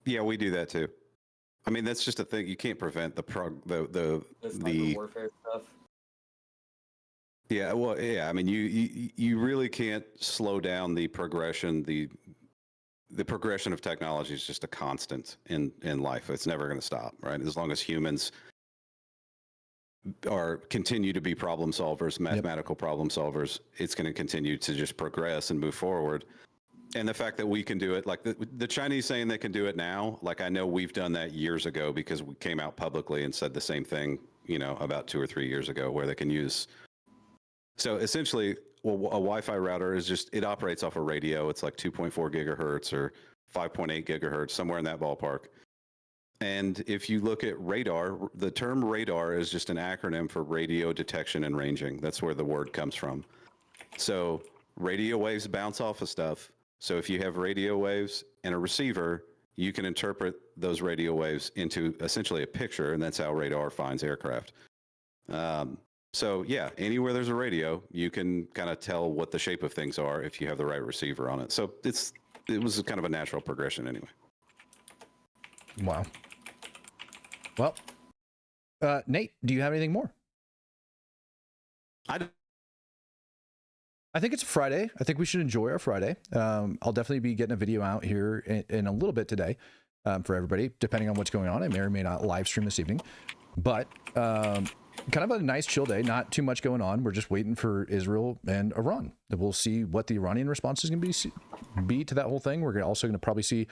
Yeah, we do that too. I mean, that's just a thing. You can't prevent the cyber warfare stuff. Yeah, well, yeah. I mean, you really can't slow down the progression. The progression of technology is just a constant in life. It's never going to stop, right? As long as humans continue to be problem solvers, mathematical problem solvers, it's going to continue to just progress and move forward. And the fact that we can do it, like the Chinese saying they can do it now, like I know we've done that years ago because we came out publicly and said the same thing, about 2 or 3 years ago, where they can use. So essentially, well, a Wi-Fi router is it operates off a radio. It's like 2.4 gigahertz or 5.8 gigahertz, somewhere in that ballpark. And if you look at radar, the term radar is just an acronym for radio detection and ranging. That's where the word comes from. So radio waves bounce off of stuff. So if you have radio waves and a receiver, you can interpret those radio waves into essentially a picture, and that's how radar finds aircraft. So yeah, anywhere there's a radio, you can kind of tell what the shape of things are if you have the right receiver on it. So it was kind of a natural progression anyway. Wow. Well, Nate, do you have anything more? I think it's a Friday. I think we should enjoy our Friday. I'll definitely be getting a video out here in a little bit today for everybody, depending on what's going on. I may or may not live stream this evening, but kind of a nice chill day. Not too much going on. We're just waiting for Israel and Iran. We'll see what the Iranian response is going to be to that whole thing. We're also going to probably see,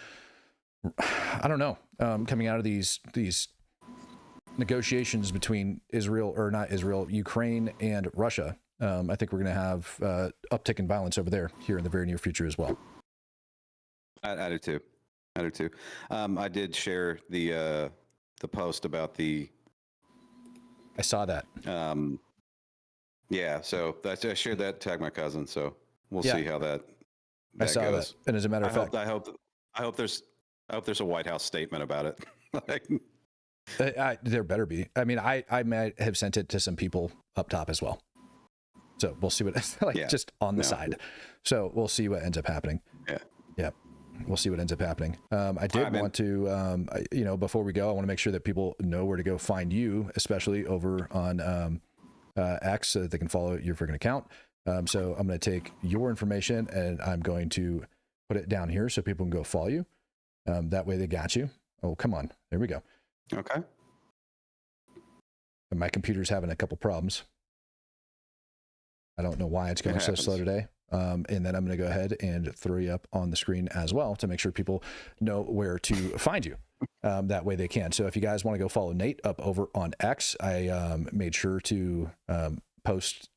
I don't know, coming out of these negotiations between Ukraine and Russia. I think we're going to have uptick in violence over there here in the very near future as well. I do too. I did share the post about the. I saw that. Yeah, so I shared that. Tagged my cousin, so we'll see how that I saw goes. that, and as a matter of fact, I hope there's a White House statement about it. There better be. I mean, I might have sent it to some people up top as well. So we'll see what just on the side. So we'll see what ends up happening. Yeah. We'll see what ends up happening. I did want to, before we go, I want to make sure that people know where to go find you, especially over on X, so that they can follow your freaking account. So I'm going to take your information and I'm going to put it down here so people can go follow you. That way they got you. Oh, come on. There we go. Okay. And my computer's having a couple problems. I don't know why it's going so slow today. And then I'm going to go ahead and throw you up on the screen as well to make sure people know where to find you. That way they can. So if you guys want to go follow Nate up over on X, I made sure to post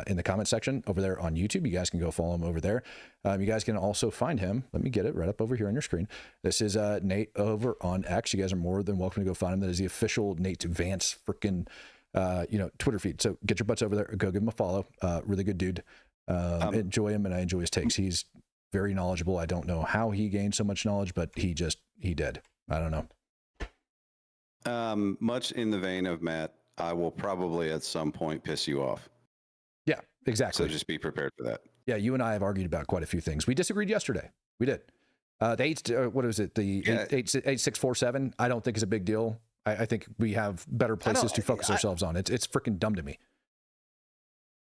in the comment section over there on YouTube. You guys can go follow him over there. You guys can also find him. Let me get it right up over here on your screen. This is Nate over on X. You guys are more than welcome to go find him. That is the official Nate Vance freaking Twitter feed. So get your butts over there. Go give him a follow. Really good dude. Enjoy him, and I enjoy his takes. He's very knowledgeable. I don't know how he gained so much knowledge, but he did. I don't know. Much in the vein of Matt, I will probably at some point piss you off. Yeah, exactly. So just be prepared for that. Yeah, you and I have argued about quite a few things. We disagreed yesterday. We did. What was it? The 8647. I don't think is a big deal. I think we have better places to focus ourselves on. It's freaking dumb to me.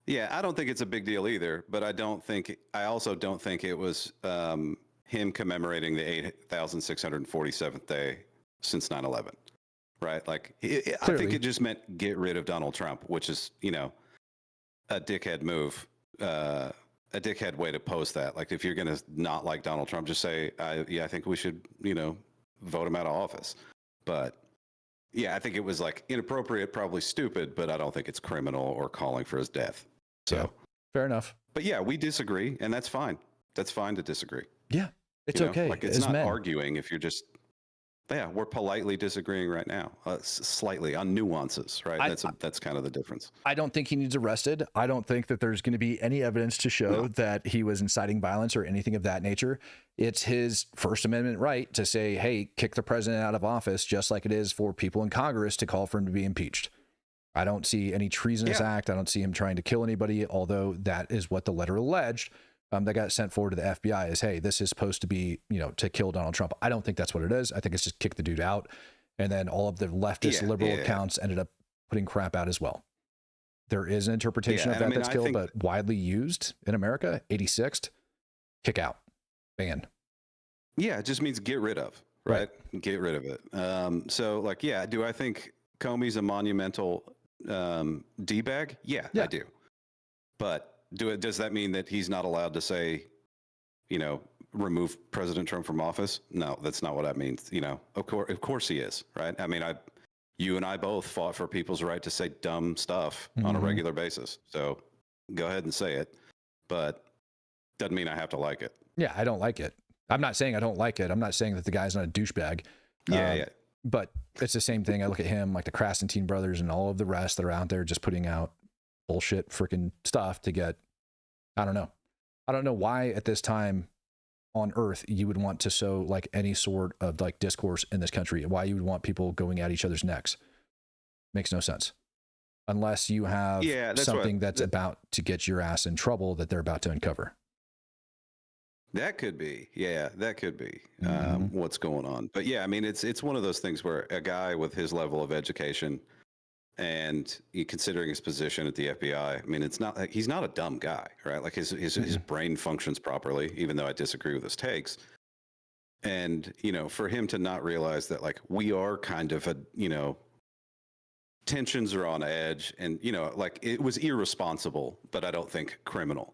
Yeah, I don't think it's a big deal either, but I also don't think it was him commemorating the 8,647th day since 9/11, right? Like, I think it just meant get rid of Donald Trump, which is, a dickhead move, a dickhead way to post that. Like, if you're going to not like Donald Trump, just say, I think we should, vote him out of office. But yeah, I think it was like inappropriate, probably stupid, but I don't think it's criminal or calling for his death. So yeah, fair enough. But yeah, we disagree, and that's fine. That's fine to disagree. Yeah, it's okay. Like, it's not arguing if you're just, we're politely disagreeing right now, slightly on nuances, right? That's kind of the difference. I don't think he needs arrested. I don't think that there's going to be any evidence to show that he was inciting violence or anything of that nature. It's his First Amendment right to say, hey, kick the president out of office, just like it is for people in Congress to call for him to be impeached. I don't see any treasonous act. I don't see him trying to kill anybody, although that is what the letter alleged. That got sent forward to the FBI is, hey, this is supposed to be, to kill Donald Trump. I don't think that's what it is. I think it's just kick the dude out. And then all of the leftist liberal accounts ended up putting crap out as well. There is an interpretation of that that's killed, but widely used in America, 86th, kick out, ban. Yeah, it just means get rid of, right? Get rid of it. So, like, do I think Comey's a monumental D-bag? Yeah, I do. But does that mean that he's not allowed to say, remove President Trump from office? No, that's not what that means. Of course he is, right? I mean, you and I both fought for people's right to say dumb stuff on a regular basis. So go ahead and say it, but doesn't mean I have to like it. Yeah, I don't like it. I'm not saying I don't like it. I'm not saying that the guy's not a douchebag. But it's the same thing. I look at him, like the Krassenstein brothers and all of the rest that are out there just putting out bullshit freaking stuff to get, I don't know why at this time on earth you would want to sow like any sort of like discourse in this country, why you would want people going at each other's necks. Makes no sense. Unless you have something that's about to get your ass in trouble that they're about to uncover. That could be. Yeah, that could be what's going on. But yeah, I mean, it's one of those things where a guy with his level of education and considering his position at the FBI, I mean, it's not like he's not a dumb guy, right? Like his brain functions properly, even though I disagree with his takes. And, for him to not realize that, like, we are kind of tensions are on edge and, like, it was irresponsible, but I don't think criminal.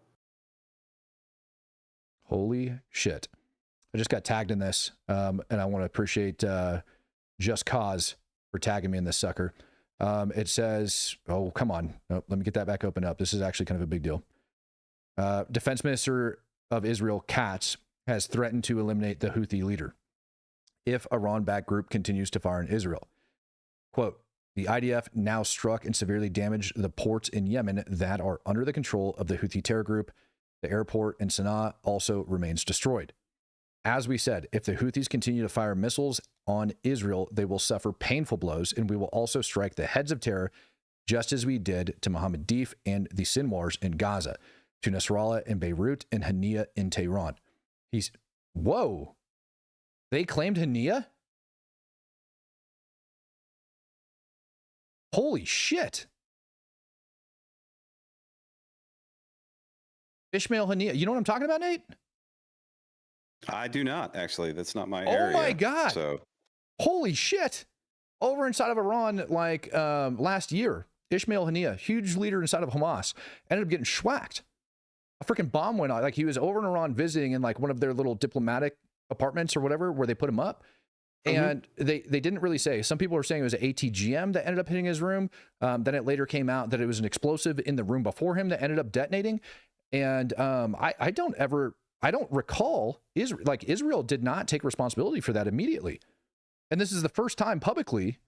Holy shit. I just got tagged in this, and I want to appreciate Just Cause for tagging me in this sucker. It says, oh, come on. Oh, let me get that back open up. This is actually kind of a big deal. Defense Minister of Israel, Katz, has threatened to eliminate the Houthi leader if Iran-backed group continues to fire in Israel. Quote, the IDF now struck and severely damaged the ports in Yemen that are under the control of the Houthi terror group. The airport in Sana'a also remains destroyed. As we said, if the Houthis continue to fire missiles on Israel, they will suffer painful blows, and we will also strike the heads of terror, just as we did to Mohammed Deif and the Sinwars in Gaza, to Nasrallah in Beirut, and Hania in Tehran. Whoa. They claimed Hania? Holy shit. Ismail Hania. You know what I'm talking about, Nate? I do not, actually. That's not my area. Oh my God. So, holy shit. Over inside of Iran, like last year, Ismail Hania, huge leader inside of Hamas, ended up getting schwacked. A freaking bomb went off. Like, he was over in Iran visiting in like one of their little diplomatic apartments or whatever, where they put him up. And they didn't really say. Some people were saying it was an ATGM that ended up hitting his room. Then it later came out that it was an explosive in the room before him that ended up detonating. And I don't recall Israel did not take responsibility for that immediately. And this is the first time publicly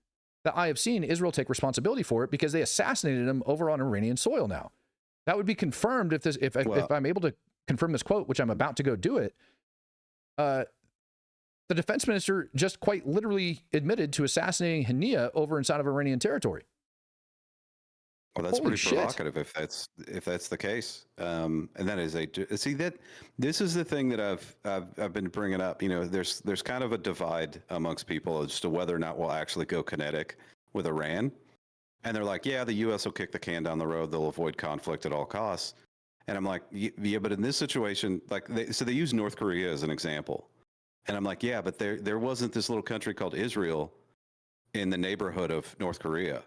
that I have seen Israel take responsibility for it, because they assassinated him over on Iranian soil now. That would be confirmed if I'm able to confirm this quote, which I'm about to go do it. The defense minister just quite literally admitted to assassinating Hania over inside of Iranian territory. Well, that's pretty provocative if that's the case. And that is this is the thing that I've been bringing up. There's kind of a divide amongst people as to whether or not we'll actually go kinetic with Iran. And they're like, yeah, the U.S. will kick the can down the road. They'll avoid conflict at all costs. And I'm like, yeah, but in this situation, like, so they use North Korea as an example. And I'm like, yeah, but there wasn't this little country called Israel in the neighborhood of North Korea.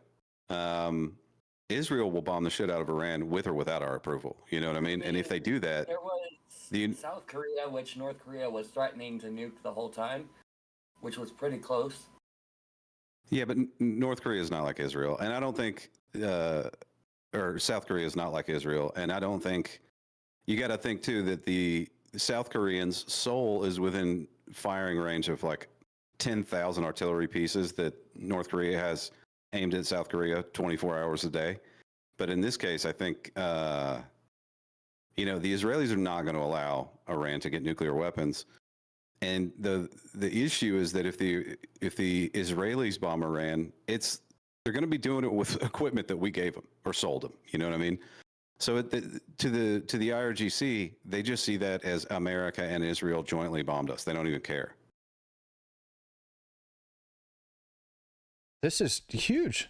Israel will bomb the shit out of Iran with or without our approval. You know what I mean? And if they do that, there was South Korea, which North Korea was threatening to nuke the whole time, which was pretty close. Yeah, but North Korea is not like Israel, and I don't think, or South Korea is not like Israel, and I don't think, you got to think too that the South Koreans' Seoul is within firing range of like 10,000 artillery pieces that North Korea has aimed at South Korea 24 hours a day. But in this case, I think, you know, the Israelis are not going to allow Iran to get nuclear weapons. And the issue is that if the Israelis bomb Iran, they're going to be doing it with equipment that we gave them or sold them. You know what I mean? So to the IRGC, they just see that as America and Israel jointly bombed us. They don't even care. This is huge.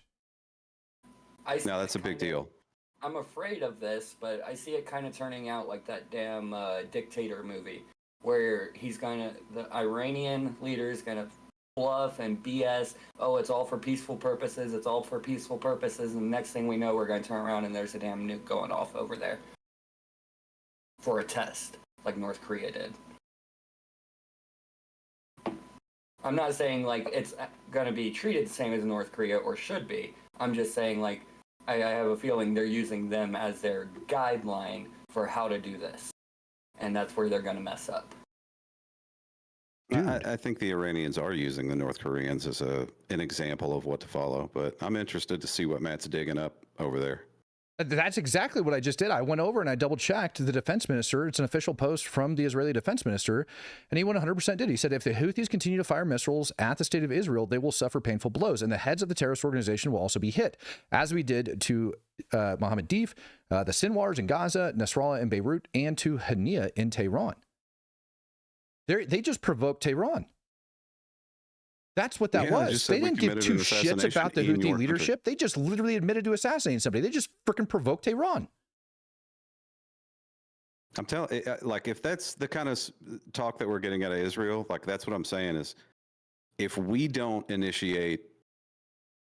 No, that's a big deal. I'm afraid of this, but I see it kind of turning out like that damn dictator movie, where the Iranian leader is gonna fluff and BS. Oh, it's all for peaceful purposes. It's all for peaceful purposes. And next thing we know, we're going to turn around and there's a damn nuke going off over there for a test, like North Korea did. I'm not saying like it's going to be treated the same as North Korea or should be. I'm just saying like I have a feeling they're using them as their guideline for how to do this. And that's where they're going to mess up. I think the Iranians are using the North Koreans as an example of what to follow, but I'm interested to see what Matt's digging up over there. That's exactly what I just did. I went over and I double checked the defense minister. It's an official post from the Israeli defense minister, and he 100% did. He said, if the Houthis continue to fire missiles at the state of Israel, they will suffer painful blows, and the heads of the terrorist organization will also be hit, as we did to Mohammed Deif, the Sinwars in Gaza, Nasrallah in Beirut, and to Hania in Tehran. They just provoked Tehran. That's what that was. They didn't give two shits about the Houthi leadership. They just literally admitted to assassinating somebody. They just freaking provoked Tehran. I'm telling, like, if that's the kind of talk that we're getting out of Israel, like, that's what I'm saying is, if we don't initiate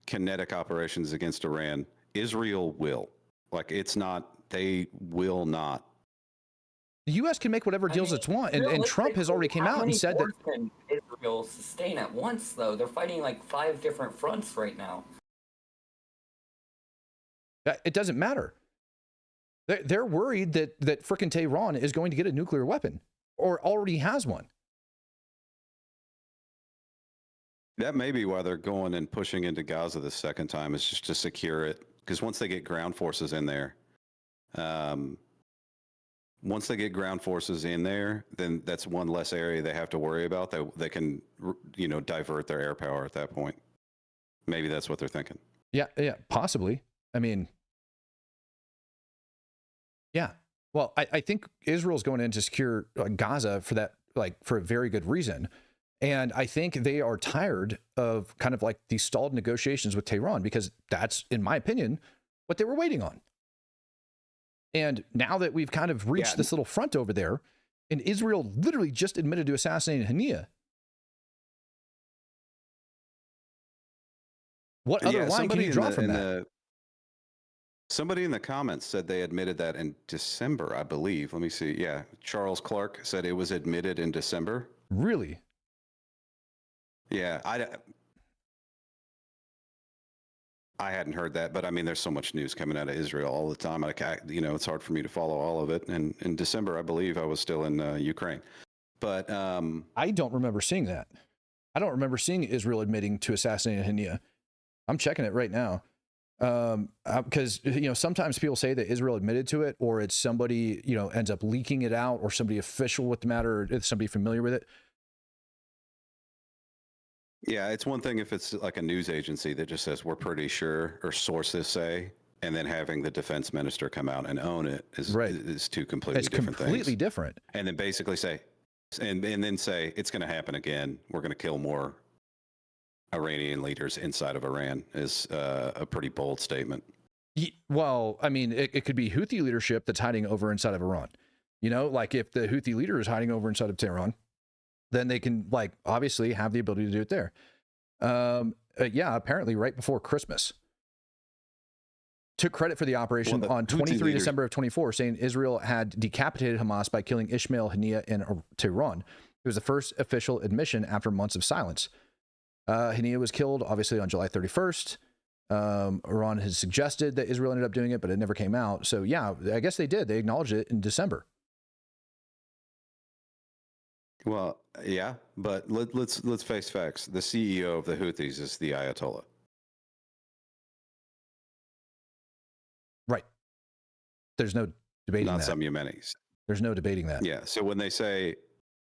kinetic operations against Iran, Israel will. Like, they will not. The U.S. can make whatever deals it wants, and Trump has already came out and said that. How many forces can Israel sustain at once, though? They're fighting like 5 different fronts right now. It doesn't matter. They're worried that frickin' Tehran is going to get a nuclear weapon, or already has one. That may be why they're going and pushing into Gaza the second time, is just to secure it. Because once they get ground forces in there, then that's one less area they have to worry about. They can, divert their air power at that point. Maybe that's what they're thinking. Yeah, possibly. I mean, yeah. Well, I think Israel's going in to secure Gaza for that, for a very good reason. And I think they are tired of kind of like these stalled negotiations with Tehran, because that's, in my opinion, what they were waiting on. And now that we've kind of reached this little front over there, and Israel literally just admitted to assassinating Hania, what other line can you draw from that? Somebody in the comments said they admitted that in December, I believe. Let me see. Yeah, Charles Clark said it was admitted in December. Really? Yeah, I hadn't heard that, but I mean, there's so much news coming out of Israel all the time. It's hard for me to follow all of it. And in December, I believe I was still in Ukraine. But I don't remember seeing that. I don't remember seeing Israel admitting to assassinating Hania. I'm checking it right now. Because, sometimes people say that Israel admitted to it, or it's somebody, ends up leaking it out, or somebody official with the matter, or somebody familiar with it. Yeah, it's one thing if it's like a news agency that just says we're pretty sure, or sources say, and then having the defense minister come out and own it is two completely different things. It's completely different. And then basically say, and then say it's going to happen again. We're going to kill more Iranian leaders inside of Iran is a pretty bold statement. Well, I mean, it could be Houthi leadership that's hiding over inside of Iran. You know, like if the Houthi leader is hiding over inside of Tehran, then they can like obviously have the ability to do it there. Yeah, apparently right before Christmas. Took credit for the operation on 23 December of 24, saying Israel had decapitated Hamas by killing Ismail Haniyeh in Tehran. It was the first official admission after months of silence. Haniyeh was killed, obviously, on July 31st. Iran has suggested that Israel ended up doing it, but it never came out. So, yeah, I guess they did. They acknowledged it in December. Well, yeah, but let's face facts. The CEO of the Houthis is the Ayatollah. Right. There's no debating that. Not some Yemenis. There's no debating that. Yeah. So when they say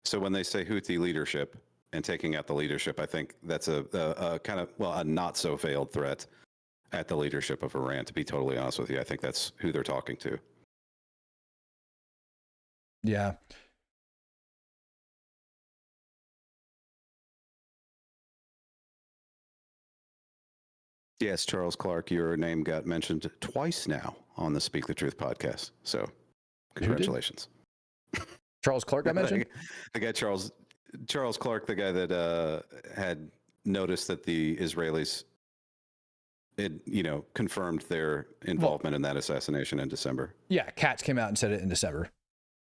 Houthi leadership and taking out the leadership, I think that's a kind of, well, a not so veiled threat at the leadership of Iran, to be totally honest with you. I think that's who they're talking to. Yeah. Yes, Charles Clark, your name got mentioned twice now on the Speak the Truth podcast. So congratulations. Charles Clark got mentioned? The guy, Charles Clark, the guy that had noticed that the Israelis had, confirmed their involvement in that assassination in December. Yeah, Katz came out and said it in December.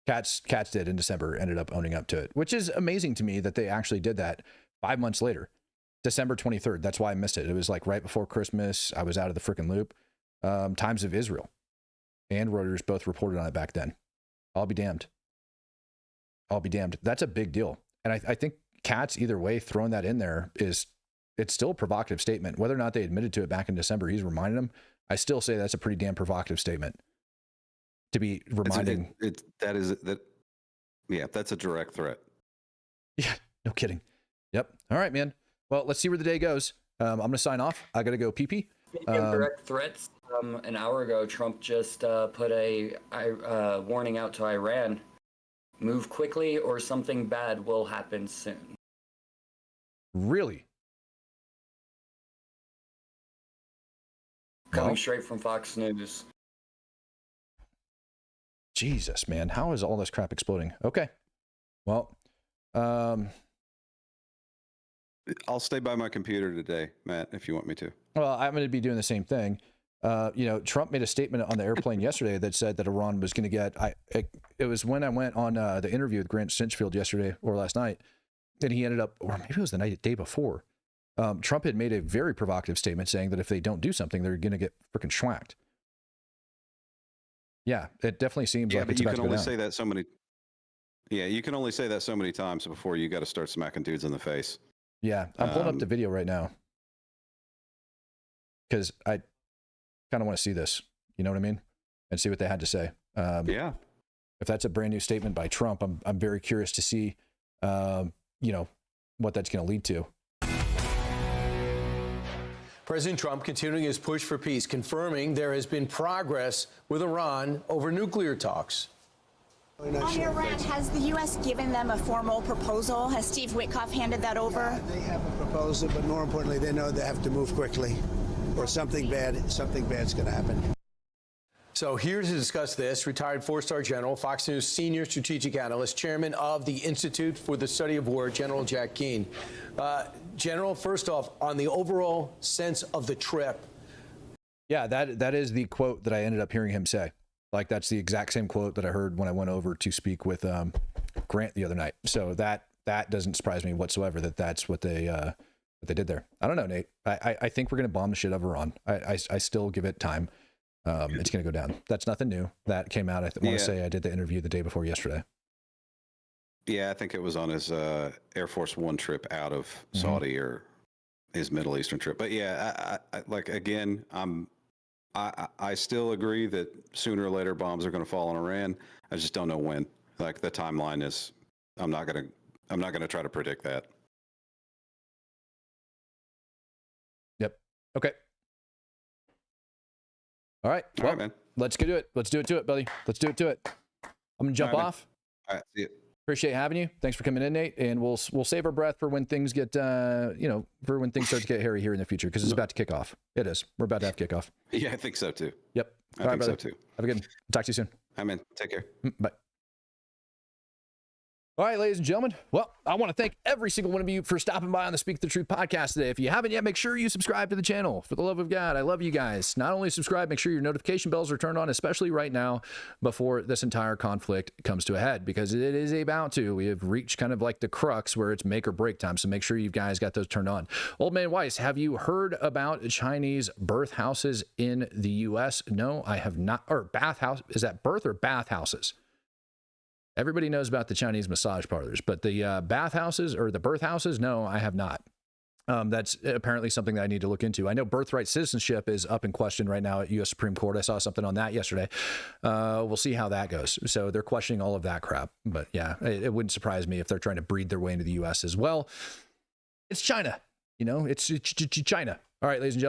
Katz did in December, ended up owning up to it, which is amazing to me that they actually did that 5 months later. December 23rd. That's why I missed it. It was like right before Christmas. I was out of the freaking loop. Times of Israel and Reuters both reported on it back then. I'll be damned. That's a big deal. And I think Katz, either way, throwing that in there it's still a provocative statement. Whether or not they admitted to it back in December, he's reminding them. I still say that's a pretty damn provocative statement to be reminding. That's a direct threat. Yeah, no kidding. Yep. All right, man. Well, let's see where the day goes. I'm going to sign off. I got to go pee-pee. Speaking of direct threats, an hour ago, Trump just put a warning out to Iran. Move quickly or something bad will happen soon. Really? Coming straight from Fox News. Jesus, man. How is all this crap exploding? Okay. Well, I'll stay by my computer today, Matt, if you want me to. Well, I'm going to be doing the same thing. Trump made a statement on the airplane yesterday that said that Iran was going to get. It was when I went on the interview with Grant Stinchfield yesterday or last night, and he ended up, or maybe it was the day before. Trump had made a very provocative statement saying that if they don't do something, they're going to get freaking schwacked. Yeah, it definitely seems like it's about to go down. You can only say that so many times before you got to start smacking dudes in the face. Yeah, I'm pulling up the video right now because I kind of want to see this. You know what I mean? And see what they had to say. Yeah. If that's a brand new statement by Trump, I'm very curious to see, what that's going to lead to. President Trump continuing his push for peace, confirming there has been progress with Iran over nuclear talks. On Iran, has the U.S. given them a formal proposal? Has Steve Witkoff handed that over? Yeah, they have a proposal, but more importantly, they know they have to move quickly, or something bad's going to happen. So here to discuss this, retired four-star general, Fox News senior strategic analyst, chairman of the Institute for the Study of War, General Jack Keane. General, first off, on the overall sense of the trip. Yeah, that is the quote that I ended up hearing him say. Like, that's the exact same quote that I heard when I went over to speak with Grant the other night. So that doesn't surprise me whatsoever that that's what they did there. I don't know, Nate. I think we're going to bomb the shit out of Iran. I still give it time. It's going to go down. That's nothing new. That came out, I want to say I did the interview the day before yesterday. Yeah, I think it was on his Air Force One trip out of Saudi or his Middle Eastern trip. But yeah, I still agree that sooner or later bombs are going to fall on Iran. I just don't know when. Like, the timeline is, I'm not going to try to predict that. Yep. Okay. All right. Well, man. Let's get to it. Let's do it to it, buddy. Let's do it to it. I'm going to jump off. All right. See you. Appreciate having you. Thanks for coming in, Nate. And we'll save our breath for when things get, for when things start to get hairy here in the future, because it's about to kick off. It is. We're about to have kickoff. Yeah, I think so too. Yep. I think so too. Have a good one. Talk to you soon. Hi, man. Take care. Bye. All right, ladies and gentlemen. Well, I want to thank every single one of you for stopping by on the Speak the Truth podcast today. If you haven't yet, make sure you subscribe to the channel. For the love of God, I love you guys. Not only subscribe, make sure your notification bells are turned on, especially right now before this entire conflict comes to a head, because it is about to. We have reached kind of like the crux where it's make or break time. So make sure you guys got those turned on. Old Man Weiss, have you heard about Chinese birth houses in the U.S.? No, I have not. Or bath house. Is that birth or bath houses? Everybody knows about the Chinese massage parlors, but the bath houses or the birth houses, no, I have not. That's apparently something that I need to look into. I know birthright citizenship is up in question right now at U.S. Supreme Court. I saw something on that yesterday. We'll see how that goes. So they're questioning all of that crap. But yeah, it wouldn't surprise me if they're trying to breed their way into the U.S. as well. It's China. It's China. All right, ladies and gentlemen.